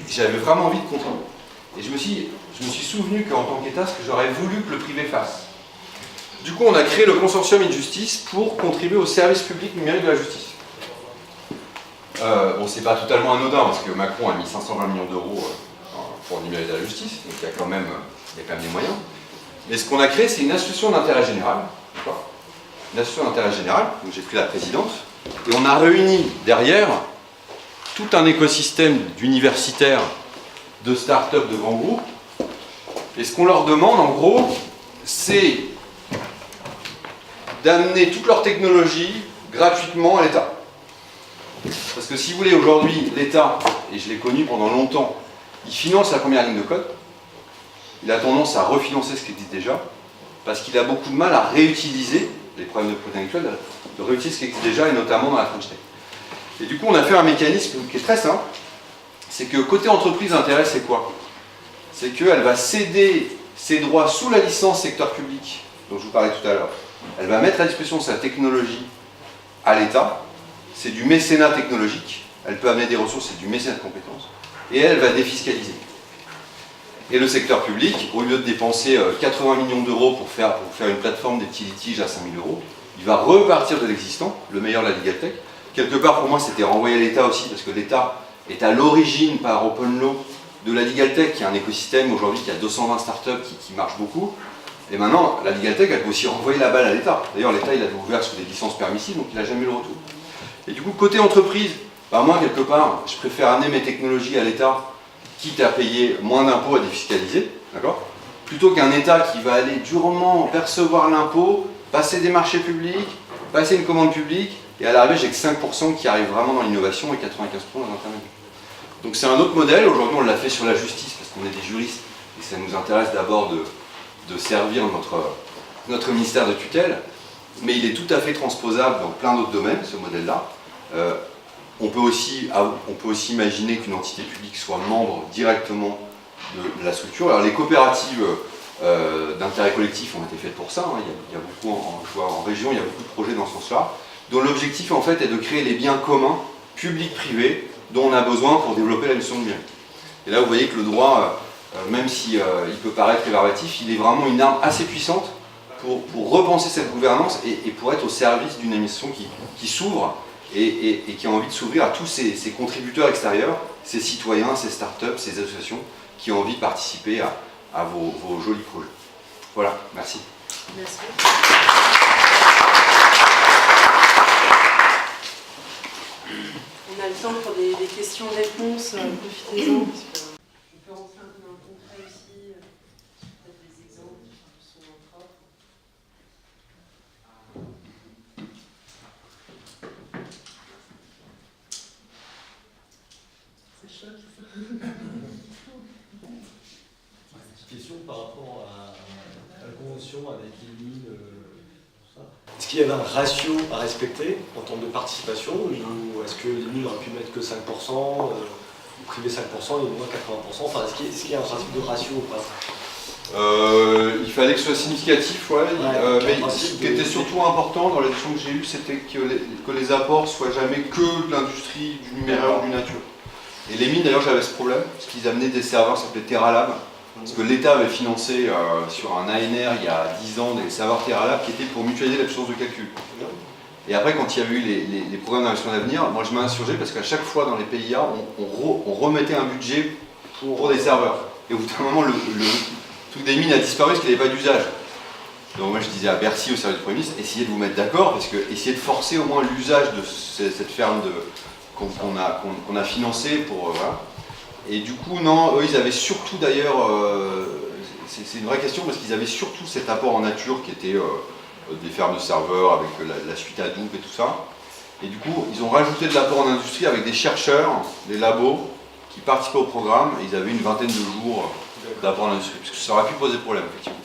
j'avais vraiment envie de contribuer. Et je me suis souvenu qu'en tant qu'État, ce que j'aurais voulu que le privé fasse. Du coup, on a créé le consortium InJustice pour contribuer au service public numérique de la justice. Bon, c'est pas totalement anodin, parce que Macron a mis 520 millions d'euros pour numériser la justice, donc il y a quand même des moyens. Mais ce qu'on a créé, c'est une association d'intérêt général. Une association d'intérêt général, donc j'ai pris la présidence, et on a réuni derrière tout un écosystème d'universitaires, de start-up, de grands groupes. Et ce qu'on leur demande, en gros, c'est d'amener toute leur technologie gratuitement à l'État. Parce que si vous voulez, aujourd'hui, l'État, et je l'ai connu pendant longtemps, il finance la première ligne de code. Il a tendance à refinancer ce qui existe déjà, parce qu'il a beaucoup de mal à réutiliser les problèmes de propriété intellectuelle, de réutiliser ce qui existe déjà, et notamment dans la French Tech. Et du coup, on a fait un mécanisme qui est très simple, c'est que côté entreprise, l'intérêt, c'est quoi? C'est qu'elle va céder ses droits sous la licence secteur public, dont je vous parlais tout à l'heure. Elle va mettre à disposition sa technologie à l'État. C'est du mécénat technologique. Elle peut amener des ressources, c'est du mécénat de compétences. Et elle va défiscaliser. Et le secteur public, au lieu de dépenser 80 millions d'euros pour faire une plateforme des petits litiges à 5 000 euros, il va repartir de l'existant, le meilleur de la LegalTech. Quelque part, pour moi, c'était renvoyer à l'État aussi, parce que l'État est à l'origine, par Open Law, de la LegalTech, qui est un écosystème aujourd'hui qui a 220 startups qui marche beaucoup. Et maintenant, la LegalTech, elle peut aussi renvoyer la balle à l'État. D'ailleurs, l'État, il avait ouvert sous des licences permissives, donc il n'a jamais eu le retour. Et du coup, côté entreprise, bah moi, quelque part, je préfère amener mes technologies à l'État, quitte à payer moins d'impôts à défiscaliser, d'accord? Plutôt qu'un État qui va aller durement percevoir l'impôt, passer des marchés publics, passer une commande publique, et à l'arrivée, j'ai que 5% qui arrivent vraiment dans l'innovation et 95% dans l'intermédiaire. Donc c'est un autre modèle. Aujourd'hui, on l'a fait sur la justice, parce qu'on est des juristes, et ça nous intéresse d'abord de servir notre ministère de tutelle, mais il est tout à fait transposable dans plein d'autres domaines, ce modèle-là. On peut aussi imaginer qu'une entité publique soit membre directement de la structure. Alors les coopératives d'intérêt collectif ont été faites pour ça, hein. Il y a beaucoup en région, il y a beaucoup de projets dans ce sens-là, dont l'objectif en fait est de créer les biens communs, publics-privés, dont on a besoin pour développer la notion de numérique. Et là vous voyez que le droit, même si il peut paraître rébarbatif, il est vraiment une arme assez puissante pour repenser cette gouvernance et pour être au service d'une émission qui s'ouvre et qui a envie de s'ouvrir à tous ces contributeurs extérieurs, ces citoyens, ces startups, ces associations qui ont envie de participer à vos jolis projets. Voilà, merci. Merci. On a le temps pour des questions-réponses, profitez-en. On peut rentrer un peu dans le concret aussi, peut-être des exemples sur votre offre. Ça choque. Petite question par rapport à la convention avec les mines, tout ça. Est-ce qu'il y avait un ratio à respecter en termes de participation ou est-ce que les mines auraient pu mettre que 5%, ou privé 5% et moins 80%? Enfin, est-ce qu'il y a un principe de ratio ou pas? Il fallait que ce soit significatif, ouais. Mais ce qui était surtout important dans l'édition que j'ai eue, c'était que les apports soient jamais que de l'industrie, du numéraire ou du nature. Et les mines, d'ailleurs, j'avais ce problème, parce qu'ils amenaient des serveurs qui s'appelaient TerraLab, parce que l'État avait financé sur un ANR il y a 10 ans des serveurs TerraLab qui étaient pour mutualiser la puissance de calcul. Et après, quand il y a eu les programmes d'investissement d'avenir, moi je m'ai insurgé parce qu'à chaque fois dans les PIA, on remettait un budget pour des serveurs. Et au bout d'un moment, le truc des mines a disparu parce qu'il n'y avait pas d'usage. Donc moi je disais à Bercy, au service du Premier ministre, essayez de vous mettre d'accord, parce que essayez de forcer au moins l'usage de cette ferme qu'on a financée pour... voilà. Et du coup, non, eux ils avaient surtout d'ailleurs, c'est une vraie question, parce qu'ils avaient surtout cet apport en nature qui était des fermes de serveurs avec la suite Hadoop et tout ça. Et du coup, ils ont rajouté de l'apport en industrie avec des chercheurs, des labos, qui participaient au programme, et ils avaient une vingtaine de jours d'apport en industrie, parce que ça aurait pu poser problème, effectivement.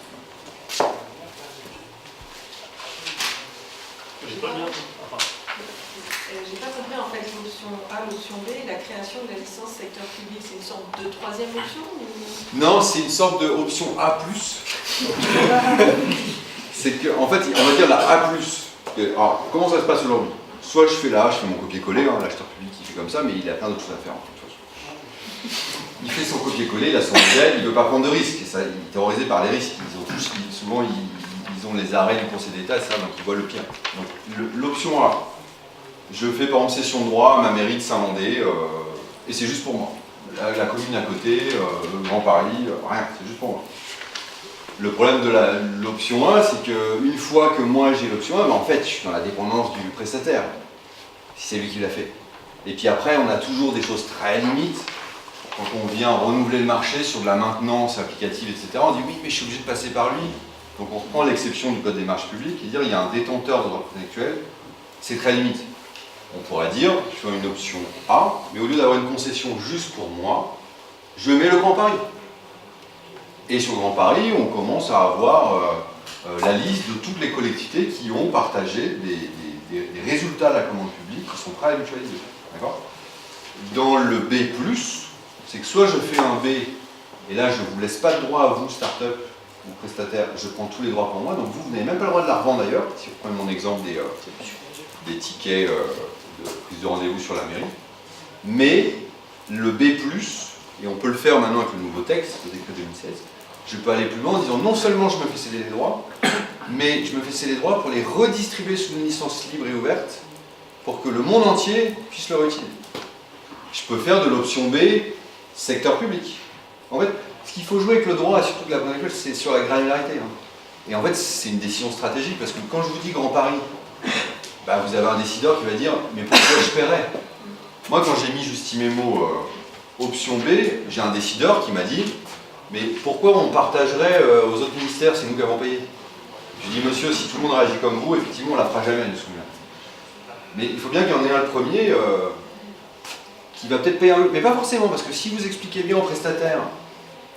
J'ai pas compris en fait l'option A, l'option B, la création de la licence secteur public, c'est une sorte de troisième option ou... Non, c'est une sorte d'option A+. C'est que, en fait, on va dire la A+. Alors, comment ça se passe aujourd'hui? Soit je fais mon copier-coller, hein, l'acheteur public il fait comme ça, mais il a plein d'autres choses à faire. Il fait son copier-coller, il a son modèle, il ne veut pas prendre de risques, et ça, il est terrorisé par les risques. Souvent, ils ont les arrêts du Conseil d'État, ça, donc ils voient le pire. Donc l'option A, je fais par exemple cession de droit à ma mairie de Saint-Mandé, et c'est juste pour moi. La commune à côté, le Grand Paris, rien, c'est juste pour moi. Le problème de l'option 1, c'est qu'une fois que moi j'ai l'option 1, en fait je suis dans la dépendance du prestataire, si c'est lui qui l'a fait. Et puis après, on a toujours des choses très limites. Quand on vient renouveler le marché sur de la maintenance applicative, etc., on dit oui, mais je suis obligé de passer par lui. Donc on reprend l'exception du code des marchés publiques et dire il y a un détenteur de droit intellectuel, c'est très limite. On pourrait dire, je fais une option A, mais au lieu d'avoir une concession juste pour moi, je mets le Grand Paris. Et sur le Grand Paris, on commence à avoir la liste de toutes les collectivités qui ont partagé des résultats de la commande publique qui sont prêts à la mutualiser. D'accord ? Dans le B+, c'est que soit je fais un B, et là je ne vous laisse pas de droit à vous, start-up ou prestataire, je prends tous les droits pour moi, donc vous n'avez même pas le droit de la revendre d'ailleurs, si vous prenez mon exemple des tickets de prise de rendez-vous sur la mairie. Mais le B+, et on peut le faire maintenant avec le nouveau texte, le décret 2016, je peux aller plus loin en disant non seulement je me fais céder les droits, mais je me fais céder les droits pour les redistribuer sous une licence libre et ouverte pour que le monde entier puisse le réutiliser. Je peux faire de l'option B secteur public. En fait, ce qu'il faut jouer avec le droit, et surtout que la bonne école, c'est sur la granularité. Hein. Et en fait, c'est une décision stratégique, parce que quand je vous dis Grand Paris, bah, vous avez un décideur qui va dire « mais pourquoi je paierais ?» Moi, quand j'ai mis Justimemo option B, j'ai un décideur qui m'a dit « mais pourquoi on partagerait aux autres ministères, c'est nous qui avons payé ?» Je dis « monsieur, si tout le monde réagit comme vous, effectivement, on ne la fera jamais, nous souvenir. » Mais il faut bien qu'il y en ait un le premier qui va peut-être payer un peu, mais pas forcément, parce que si vous expliquez bien au prestataire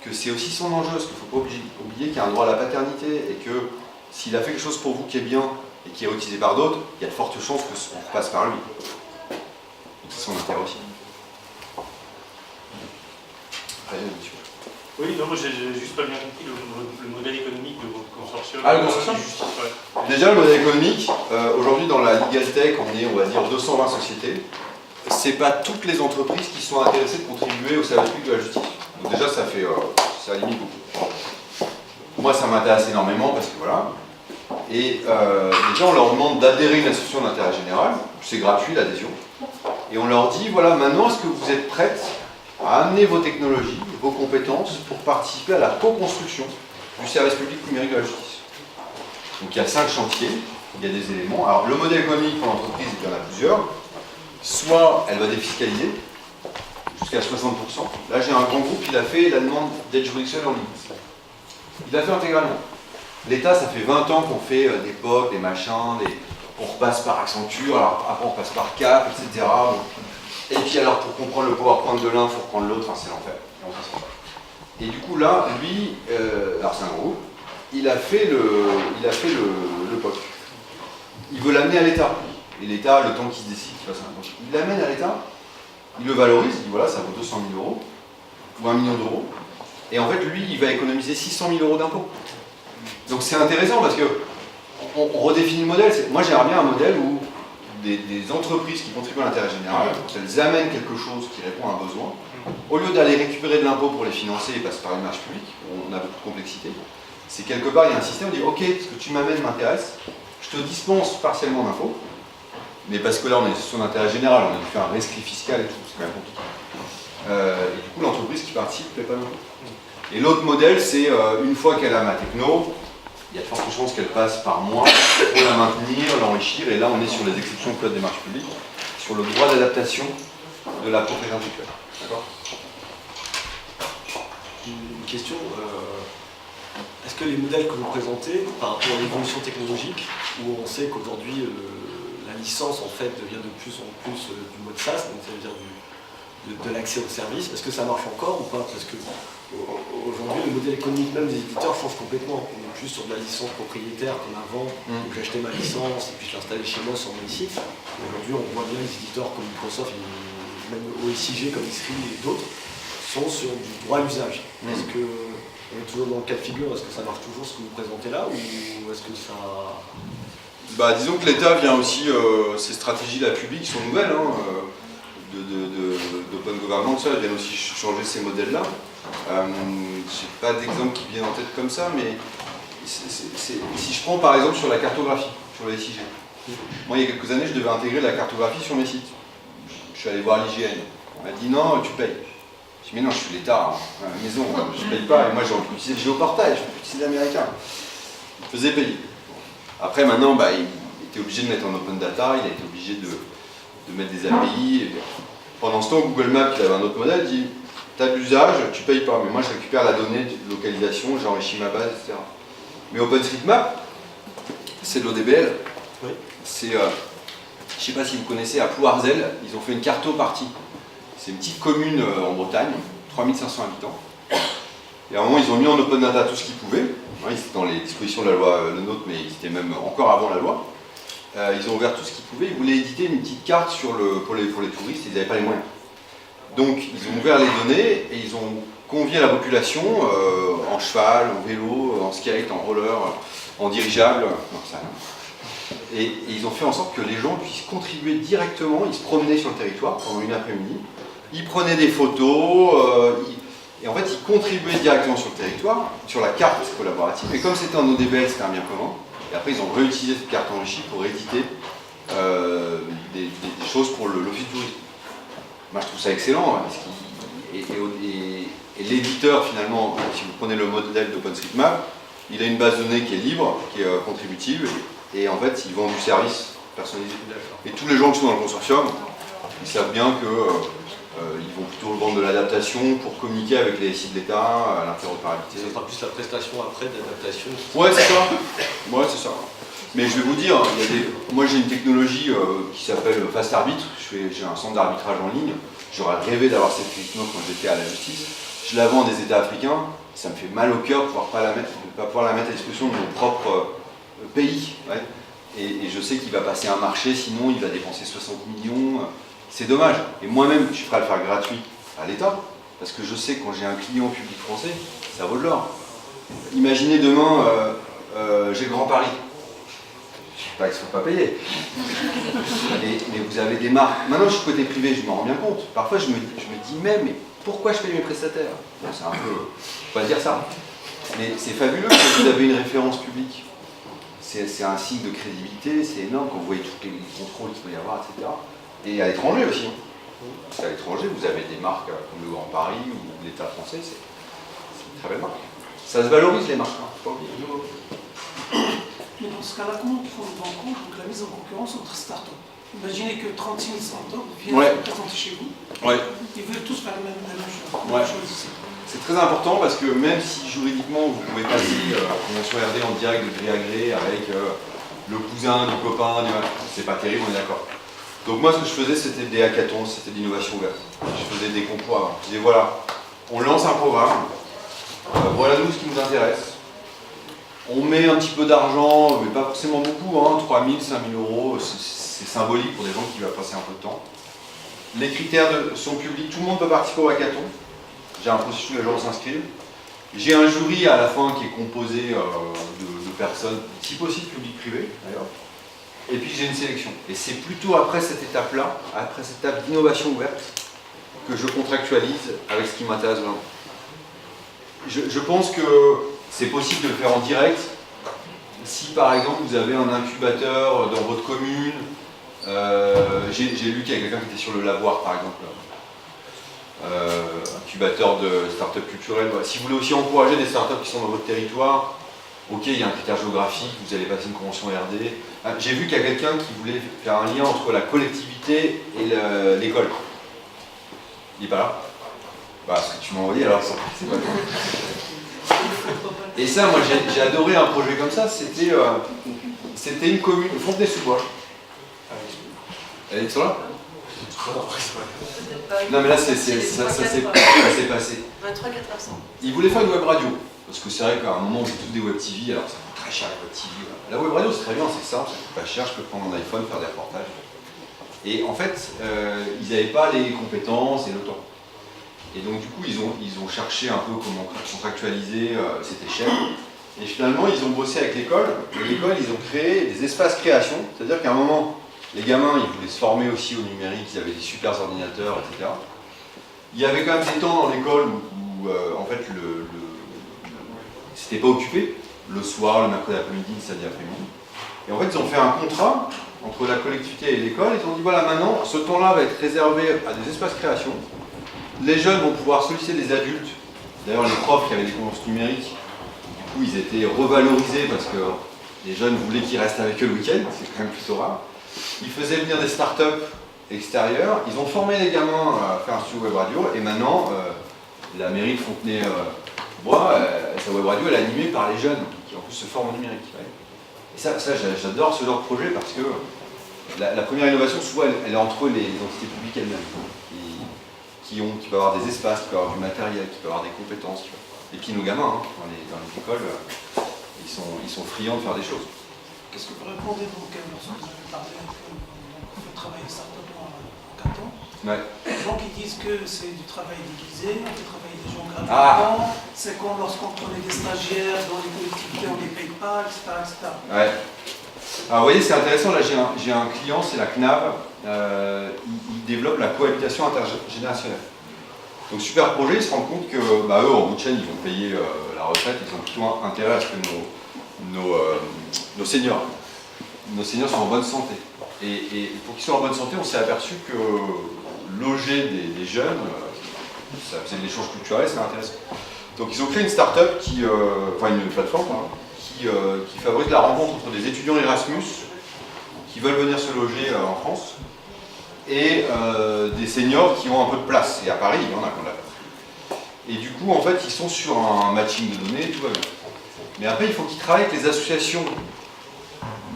que c'est aussi son enjeu, parce qu'il ne faut pas oublier qu'il y a un droit à la paternité, et que s'il a fait quelque chose pour vous qui est bien, et qui est réutilisé par d'autres, il y a de fortes chances qu'on passe par lui. Donc c'est son intérêt aussi. Allez, monsieur. Oui, non, moi j'ai juste pas bien compris le modèle économique de votre consortium. Ah, le consortium Déjà, le modèle économique, aujourd'hui dans la Legal Tech, on est, on va dire, 220 sociétés. C'est pas toutes les entreprises qui sont intéressées de contribuer au service public de la justice. Donc déjà, ça limite beaucoup. Moi, ça m'intéresse énormément parce que voilà. Et déjà, on leur demande d'adhérer à une association d'intérêt général, c'est gratuit l'adhésion. Et on leur dit, voilà, maintenant, est-ce que vous êtes prêtes à amener vos technologies, vos compétences pour participer à la co-construction du service public numérique de la justice. Donc il y a 5 chantiers, il y a des éléments. Alors le modèle économique pour l'entreprise, il y en a plusieurs. Soit elle va défiscaliser jusqu'à 60%. Là j'ai un grand groupe, il a fait la demande d'aide juridictionnelle en ligne. Il l'a fait intégralement. L'État, ça fait 20 ans qu'on fait des POC, des machins, on repasse par Accenture, alors après on passe par Cap, etc. Et puis alors pour comprendre le PowerPoint de l'un, il faut reprendre l'autre, enfin c'est l'enfer. Et du coup là, lui, alors c'est un groupe, il a fait le POC. Il veut l'amener à l'État. Et l'État, le temps qu'il se décide qu'il fasse un POC, il l'amène à l'État, il le valorise, il dit voilà, ça vaut 200 000 euros, ou 1 million d'euros. Et en fait, lui, il va économiser 600 000 euros d'impôts. Donc c'est intéressant parce que on redéfinit le modèle. Moi j'aimerais bien un modèle où des entreprises qui contribuent à l'intérêt général, elles amènent quelque chose qui répond à un besoin, au lieu d'aller récupérer de l'impôt pour les financer et passer par une marche publique, où on a beaucoup de complexité, c'est quelque part il y a un système où on dit ok, ce que tu m'amènes m'intéresse, je te dispense partiellement d'impôt, mais parce que là on est sur l'intérêt général, on a dû faire un rescrit fiscal et tout, c'est quand même compliqué. Et du coup l'entreprise qui participe ne paie pas d'impôt. Et l'autre modèle c'est une fois qu'elle a ma techno, il y a de fortes chances qu'elle passe par moi pour la maintenir, l'enrichir, et là on est sur les exceptions du code des marches publiques, sur le droit d'adaptation de la propriété intellectuelle. D'accord ? Une question, est-ce que les modèles que vous présentez par rapport à l'évolution technologique, où on sait qu'aujourd'hui la licence en fait devient de plus en plus du mode SaaS, donc ça veut dire de l'accès au service, est-ce que ça marche encore ou pas? Parce que aujourd'hui le modèle économique même des éditeurs change complètement. On est plus sur de la licence propriétaire comme avant, où j'achetais ma licence et puis je l'installais chez moi sur mon site. Aujourd'hui on voit bien les éditeurs comme Microsoft, même OSIG comme Esri et d'autres, sont sur du droit à l'usage. Est-ce que on est toujours dans le cas de figure, est-ce que ça marche toujours ce que vous présentez là, ou est-ce que ça... Bah, disons que l'État vient aussi, ces stratégies là publiques sont nouvelles, hein, d'open governance, elles viennent aussi changer ces modèles-là. J'ai pas d'exemple qui viennent en tête comme ça, mais si je prends par exemple sur la cartographie, sur les SIG. Moi il y a quelques années je devais intégrer la cartographie sur mes sites. Je suis allé voir l'IGN, on m'a dit non, tu payes. Je dis mais non, je suis l'État, hein, à la maison, je paye pas, et moi j'ai utilisé le géoportail, je peux utiliser l'américain. Il faisait payer. Après maintenant, bah, il était obligé de mettre en open data, il a été obligé de mettre des API. Et pendant ce temps, Google Maps, qui avait un autre modèle, dit tu as de l'usage, tu payes pas, mais moi je récupère la donnée de localisation, j'enrichis ma base, etc. Mais OpenStreetMap, c'est de l'ODBL. Oui. C'est, je ne sais pas si vous connaissez, à Plouarzel, ils ont fait une cartopartie. C'est une petite commune en Bretagne, 3500 habitants. Et à un moment, ils ont mis en open data tout ce qu'ils pouvaient. Ils étaient dans les dispositions de la loi Le Nôtre, mais ils étaient même encore avant la loi. Ils ont ouvert tout ce qu'ils pouvaient. Ils voulaient éditer une petite carte pour les touristes, ils n'avaient pas les moyens. Donc, ils ont ouvert les données et ils ont convié la population en cheval, en vélo, en skate, en roller, en dirigeable. Non, ça, et ils ont fait en sorte que les gens puissent contribuer directement. Ils se promenaient sur le territoire pendant une après-midi. Ils prenaient des photos. Et en fait, ils contribuaient directement sur le territoire, sur la carte collaborative. Et comme c'était en ODBL, c'était un bien commun. Et après, ils ont réutilisé cette carte enrichie pour éditer des choses pour l'office du tourisme. Moi, je trouve ça excellent. Parce et l'éditeur, finalement, si vous prenez le modèle d'OpenStreetMap, il a une base de données qui est libre, qui est contributive. Et en fait, ils vendent du service personnalisé. Et tous les gens qui sont dans le consortium, ils savent bien que ils vont plutôt vendre de l'adaptation pour communiquer avec les sites d'État, l'interopérabilité. Ça sera plus la prestation après d'adaptation. Ouais, c'est ça. Ouais, c'est ça. Mais je vais vous dire, moi j'ai une technologie qui s'appelle Fast Arbitre. J'ai un centre d'arbitrage en ligne. J'aurais rêvé d'avoir cette technologie quand j'étais à la justice. Je la vends à des États africains. Ça me fait mal au cœur de ne pas pouvoir la mettre à disposition de mon propre pays. Ouais. Et je sais qu'il va passer un marché, sinon il va dépenser 60 millions. C'est dommage. Et moi-même, je suis prêt à le faire gratuit à l'État, parce que je sais que quand j'ai un client public français, ça vaut de l'or. Imaginez demain, j'ai le Grand Paris. Je ne sais pas qu'il ne faut pas payer. Mais vous avez des marques. Maintenant, je suis côté privé, je m'en rends bien compte. Parfois, je me dis même, mais pourquoi je paye mes prestataires? Bon, c'est un peu... faut pas dire ça. Mais c'est fabuleux que vous avez une référence publique. c'est un signe de crédibilité, c'est énorme quand vous voyez tous les contrôles qu'il peut y avoir, etc. Et à l'étranger aussi. Parce qu'à l'étranger, vous avez des marques comme le Grand Paris ou l'État français, c'est une très belle marque. Ça se valorise les marques, hein, faut pas oublier. Mais dans ce cas-là, comment on prend en compte donc, la mise en concurrence entre startups? Imaginez que 36 000 startups viennent Ouais. se présenter chez vous. Ouais. Ils veulent tous faire la même chose. Ouais. C'est très important parce que même si juridiquement vous pouvez passer la convention RD en direct de gré à gré avec le cousin du copain, c'est pas terrible, on est d'accord. Donc moi ce que je faisais c'était des hackathons, c'était de l'innovation ouverte. Je faisais des concours avant. Je disais voilà, on lance un programme, voilà nous ce qui nous intéresse. On met un petit peu d'argent, mais pas forcément beaucoup, hein, 3 000, 5 000 euros, c'est symbolique pour des gens qui vont passer un peu de temps. Les critères sont publics, tout le monde peut participer au hackathon. J'ai un processus où les gens s'inscrivent. J'ai un jury à la fin qui est composé de personnes, si possible public-privé d'ailleurs. Et puis j'ai une sélection. Et c'est plutôt après cette étape-là, après cette étape d'innovation ouverte, que je contractualise avec ce qui m'intéresse vraiment. Je pense que c'est possible de le faire en direct. Si par exemple vous avez un incubateur dans votre commune, j'ai lu qu'il y a quelqu'un qui était sur le lavoir par exemple, incubateur de start-up culturelles. Voilà. Si vous voulez aussi encourager des start-up qui sont dans votre territoire, ok, il y a un critère géographique, vous allez passer une convention RD. J'ai vu qu'il y a quelqu'un qui voulait faire un lien entre la collectivité et l'école. Il n'est pas là? Bah, ce que tu m'as envoyé alors, c'est pas bon. Et ça, moi j'ai adoré un projet comme ça, c'était une commune, Fontenay-sous-Bois. Elle est sur là? Non mais là ça s'est passé. 23 400. Ils voulaient faire une web radio, parce que c'est vrai qu'à un moment on fait tous des web TV, alors ça coûte très cher la web TV. Voilà. La web radio c'est très bien, c'est simple, ça coûte pas cher, je peux prendre mon iPhone, faire des reportages. Et en fait, ils n'avaient pas les compétences et le temps. Et donc du coup ils ont cherché un peu comment contractualiser cette échelle. Et finalement ils ont bossé avec l'école, et l'école ils ont créé des espaces création, c'est-à-dire qu'à un moment, les gamins ils voulaient se former aussi au numérique, ils avaient des super ordinateurs, etc. Il y avait quand même des temps dans l'école où en fait c'était pas occupé, le soir, le mercredi après-midi, le samedi après-midi. Et en fait ils ont fait un contrat entre la collectivité et l'école, ils ont dit voilà maintenant ce temps-là va être réservé à des espaces création. Les jeunes vont pouvoir solliciter des adultes, d'ailleurs les profs qui avaient des compétences numériques, du coup ils étaient revalorisés parce que les jeunes voulaient qu'ils restent avec eux le week-end, c'est quand même plutôt rare. Ils faisaient venir des startups extérieures, ils ont formé les gamins à faire un studio web radio et maintenant la mairie de Fontenay-sous-Bois, sa web radio elle est animée par les jeunes qui en plus se forment au numérique. Et ça j'adore ce genre de projet parce que la première innovation souvent elle est entre les entités publiques elles-mêmes. Qui peuvent avoir des espaces, qui peuvent avoir du matériel, qui peuvent avoir des compétences. Et puis nos gamins, hein, dans les écoles, ils sont friands de faire des choses. Qu'est-ce que vous répondez donc lorsque vous avez parlé qu'on fait travailler les startups en hackathon? Ouais. Les gens qui disent que c'est du travail déguisé, on fait travailler des gens gratuitement, c'est quand lorsqu'on prenait des stagiaires dans les collectivités, on ne les paye pas, etc. etc. Ouais. Alors vous voyez, c'est intéressant, là j'ai un client, c'est la CNAV, il développe la cohabitation intergénérationnelle. Donc super projet, ils se rendent compte que eux, en bout de chaîne, ils vont payer la retraite, ils ont plutôt intérêt à ce que nos seniors soient en bonne santé. Et pour qu'ils soient en bonne santé, on s'est aperçu que loger des jeunes, ça faisait de l'échange culturel, c'est intéressant. Donc ils ont créé une start-up, une plateforme, qui favorise la rencontre entre des étudiants Erasmus qui veulent venir se loger en France et des seniors qui ont un peu de place. Et à Paris, il y en a qu'on l'a. Et du coup, en fait, ils sont sur un matching de données, tout va bien. Mais après, il faut qu'ils travaillent avec les associations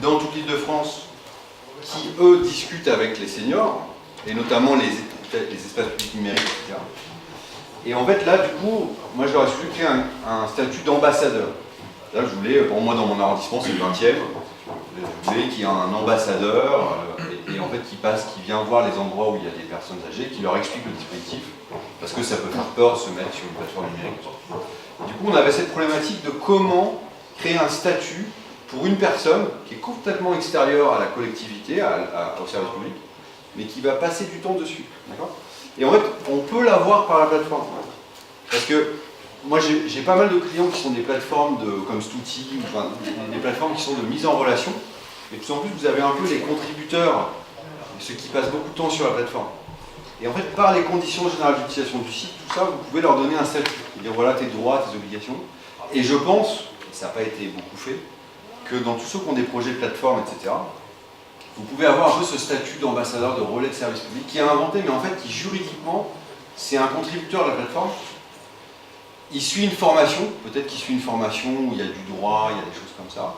dans toute l'Île-de-France qui, eux, discutent avec les seniors, et notamment les espaces publics numériques, etc. Et en fait, là, du coup, moi, je leur ai su créer un statut d'ambassadeur. Là, je voulais, pour moi, dans mon arrondissement, c'est le 20e, je voulais qu'il y ait un ambassadeur, et en fait, qui vient voir les endroits où il y a des personnes âgées, qui leur explique le dispositif, parce que ça peut faire peur de se mettre sur une plateforme numérique. Du coup, on avait cette problématique de comment créer un statut pour une personne qui est complètement extérieure à la collectivité, au service public, mais qui va passer du temps dessus. Et en fait, on peut l'avoir par la plateforme. Parce que moi j'ai pas mal de clients qui sont des plateformes comme Stouti, enfin, des plateformes qui sont de mise en relation. Et de plus en plus, vous avez un peu les contributeurs, ceux qui passent beaucoup de temps sur la plateforme. Et en fait, par les conditions générales d'utilisation du site, tout ça, vous pouvez leur donner un statut. Dire voilà tes droits, tes obligations. Et je pense, et ça n'a pas été beaucoup fait, que dans tous ceux qui ont des projets de plateforme, etc., vous pouvez avoir un peu ce statut d'ambassadeur, de relais de service public qui est inventé, mais en fait qui juridiquement, c'est un contributeur de la plateforme. Il suit une formation, peut-être qu'il suit une formation où il y a du droit, il y a des choses comme ça.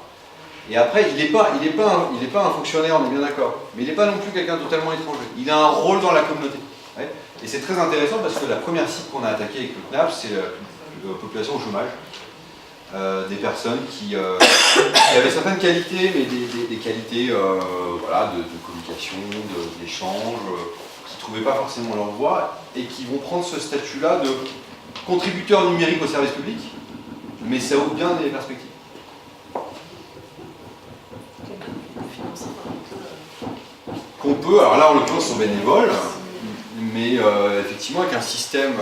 Et après, il n'est pas un fonctionnaire, on est bien d'accord, mais il n'est pas non plus quelqu'un totalement étranger. Il a un rôle dans la communauté. Ouais. Et c'est très intéressant parce que la première cible qu'on a attaquée avec le CNAP, c'est la population au chômage. Des personnes qui avaient certaines qualités, mais des qualités voilà, de communication, d'échange, qui ne trouvaient pas forcément leur voie, et qui vont prendre ce statut-là de contributeur numérique au service public, mais ça ouvre bien des perspectives. Qu'on peut, alors là en l'occurrence sont bénévoles, mais effectivement avec un système,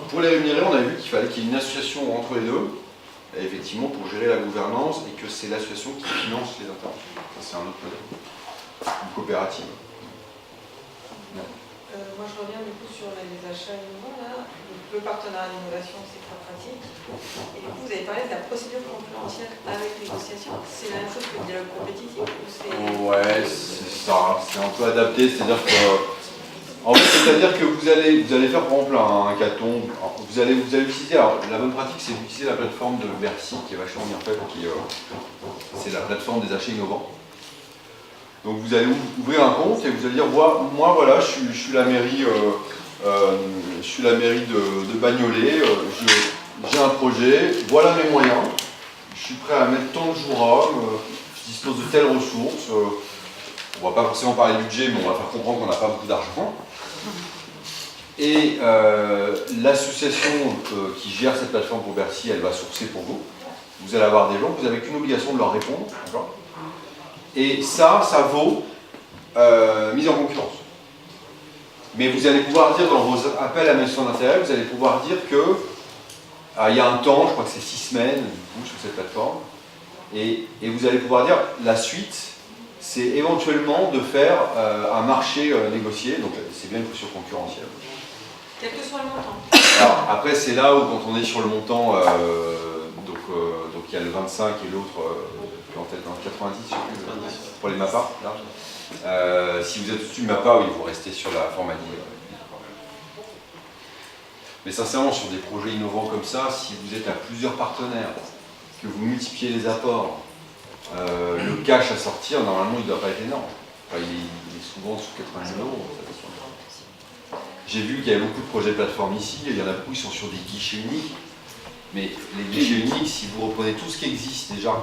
pour les rémunérer on a vu qu'il fallait qu'il y ait une association entre les deux, et effectivement pour gérer la gouvernance, et que c'est l'association qui finance les interventions. Ça c'est un autre modèle, une coopérative. Moi je reviens du coup sur les achats innovants là. Le partenariat d'innovation c'est très pratique. Et du coup vous avez parlé de la procédure concurrentielle avec négociation. C'est la même chose que le dialogue compétitif ou c'est... Ouais, c'est ça, c'est un peu adapté, c'est-à-dire que en fait, c'est-à-dire que vous allez faire par exemple un hackathon, vous allez utiliser, alors la bonne pratique c'est d'utiliser la plateforme de Bercy qui est vachement bien faite, c'est la plateforme des achats innovants. Donc vous allez ouvrir un compte et vous allez dire moi voilà, je suis la mairie, de Bagnolet, j'ai un projet, voilà mes moyens, je suis prêt à mettre tant de jours hommes, je dispose de telles ressources, on va pas forcément parler budget, mais on va faire comprendre qu'on n'a pas beaucoup d'argent. Et l'association qui gère cette plateforme pour Bercy, elle va sourcer pour vous. Vous allez avoir des gens, vous n'avez qu'une obligation de leur répondre. Et ça vaut mise en concurrence. Mais vous allez pouvoir dire dans vos appels à mention d'intérêt, vous allez pouvoir dire que il y a un temps, je crois que c'est 6 semaines du coup, sur cette plateforme, et vous allez pouvoir dire la suite, c'est éventuellement de faire un marché négocié, donc c'est bien une procédure concurrentielle. Quel que soit le montant. Alors après c'est là où quand on est sur le montant, donc il y a le 25 et l'autre en tête dans 90, je sais plus, pour les MAPA. Si vous êtes au-dessus du MAPA, oui, vous restez sur la formalité. Mais sincèrement, sur des projets innovants comme ça, si vous êtes à plusieurs partenaires, que vous multipliez les apports, le cash à sortir, normalement, il ne doit pas être énorme. Enfin, il est souvent sous 80 000 €. J'ai vu qu'il y avait beaucoup de projets de plateforme ici, il y en a beaucoup qui sont sur des guichets uniques. Mais les guichets uniques, si vous reprenez tout ce qui existe déjà,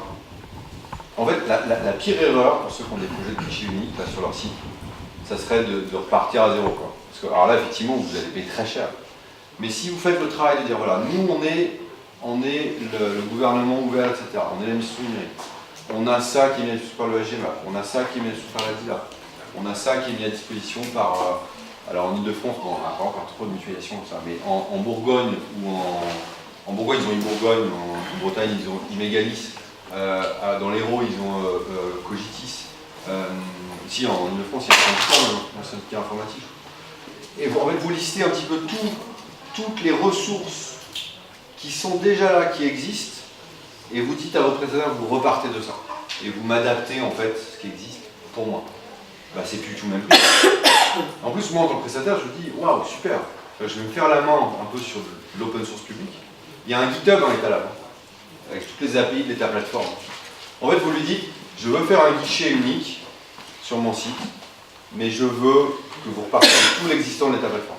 en fait, la pire erreur pour ceux qui ont des projets de guichets uniques là, sur leur site, ça serait de repartir à zéro. Quoi. Parce que, alors là, effectivement, vous allez payer très cher. Mais si vous faites le travail de dire, voilà, nous, on est le gouvernement ouvert, etc. On est l'administration numérique. On a ça qui est mis à disposition par le SGMAP, on a ça qui est mis à disposition par la DILA, on a ça qui est mis à disposition par... alors en Ile-de-France, on n'a pas encore trop de mutualisation, ça, mais en Bourgogne, ou en Bourgogne, ils ont une Bourgogne, en Bretagne, ils ont Imegalis, dans l'Hérault, ils ont Cogitis. Ici, en Ile-de-France, il y a un syndicat informatique. Et en fait, vous listez un petit peu toutes les ressources qui sont déjà là, qui existent, et vous dites à votre prestataire, vous repartez de ça. Et vous m'adaptez en fait ce qui existe pour moi. Bah, c'est plus du tout le même prix. En plus, moi en tant que prestataire, je me dis, waouh, super, je vais me faire la main un peu sur l'open source public. Il y a un GitHub dans l'État là-bas, avec toutes les API de l'État plateforme. En fait, vous lui dites, je veux faire un guichet unique sur mon site, mais je veux que vous repartiez de tout l'existant de l'État plateforme.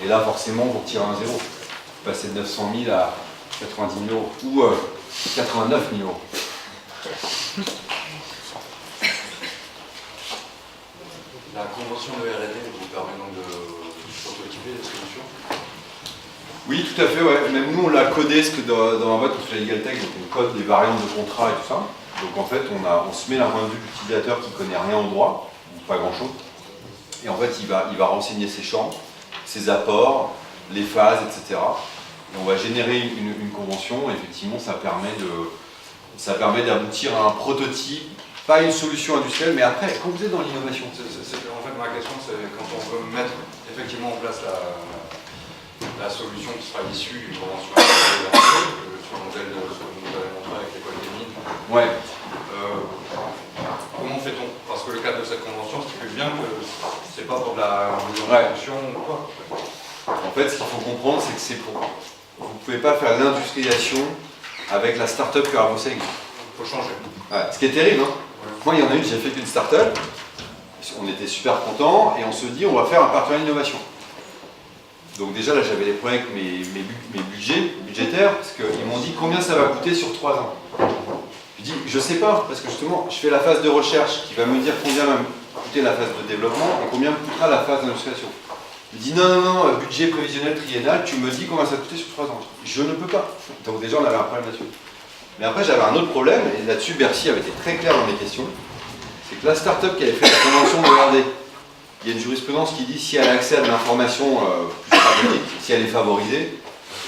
Et là, forcément, vous retirez un zéro. Vous passez de 900 000 à 90 000 € ou 89 000 €. La convention de R&D vous permet donc de prototyper des solutions? Oui, tout à fait, ouais. Même nous, on l'a codé, parce que dans ma boîte, on fait la Legal Tech, donc on code des variantes de contrat et tout ça. Donc en fait, on se met d'un point de vue de l'utilisateur qui ne connaît rien au droit, ou pas grand-chose. Et en fait, il va renseigner ses champs, ses apports, les phases, etc. Et on va générer une convention, et effectivement ça permet d'aboutir à un prototype, pas une solution industrielle, mais après, quand vous êtes dans l'innovation. En fait, ma question, c'est quand on veut mettre effectivement en place la solution qui sera issue d'une convention sur le modèle de ce que vous avez montré avec l'école des mines. Ouais. Comment fait-on? Parce que le cadre de cette convention stipule bien que c'est pas pour de la production ou quoi. En fait, ce qu'il faut comprendre, c'est que vous ne pouvez pas faire l'industrialisation avec la start-up que Arbocé existe. Il faut changer. Ouais, ce qui est terrible, hein. Moi, il y en a une, j'ai fait qu'une start-up, on était super contents, et on se dit, on va faire un partenariat d'innovation. Donc déjà, là, j'avais des problèmes avec mes budgétaires, parce qu'ils m'ont dit combien ça va coûter sur 3 ans. Je dis, je sais pas, parce que justement, je fais la phase de recherche qui va me dire combien va me coûter la phase de développement et combien me coûtera la phase d'industrialisation. Il me dit, non, budget prévisionnel triennal, tu me dis combien ça va coûter sur 3 ans. Je ne peux pas. Donc déjà, on avait un problème là-dessus. Mais après, j'avais un autre problème, et là-dessus, Bercy avait été très clair dans mes questions, c'est que la start-up qui avait fait la convention de RD, il y a une jurisprudence qui dit si elle a accès à de l'information plus stratégique, si elle est favorisée,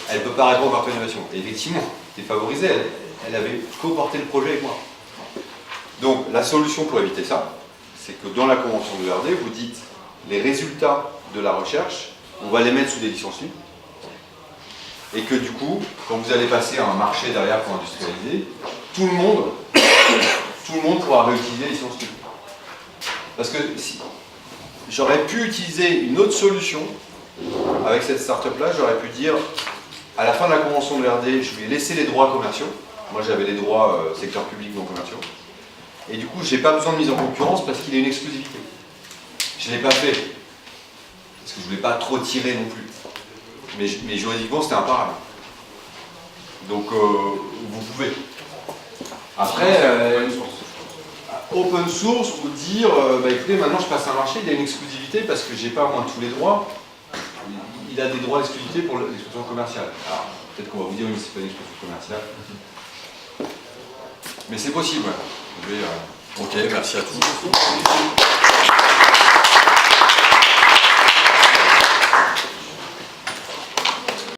elle ne peut pas répondre par innovation. Et effectivement, elle était favorisée, elle avait co-porté le projet avec moi. Donc la solution pour éviter ça, c'est que dans la convention de RD, vous dites les résultats de la recherche, on va les mettre sous des licences libres. Et que du coup, quand vous allez passer à un marché derrière pour industrialiser, tout le monde pourra réutiliser les licences libres. Parce que si j'aurais pu utiliser une autre solution avec cette start-up là, j'aurais pu dire à la fin de la convention de RD, je lui ai laissé les droits commerciaux. Moi j'avais les droits secteur public non commerciaux. Et du coup, je n'ai pas besoin de mise en concurrence parce qu'il a une exclusivité. Je ne l'ai pas fait. Parce que je ne voulais pas trop tirer non plus. Mais juridiquement, c'était imparable. Donc, vous pouvez. Après, open source, vous dire, écoutez, maintenant je passe un marché, il a une exclusivité parce que j'ai pas moi tous les droits. Il a des droits d'exclusivité pour l'exploitation commerciale. Alors, peut-être qu'on va vous dire, oui, c'est pas une exploitation commerciale. Mais c'est possible, ouais. Ok, merci à tous.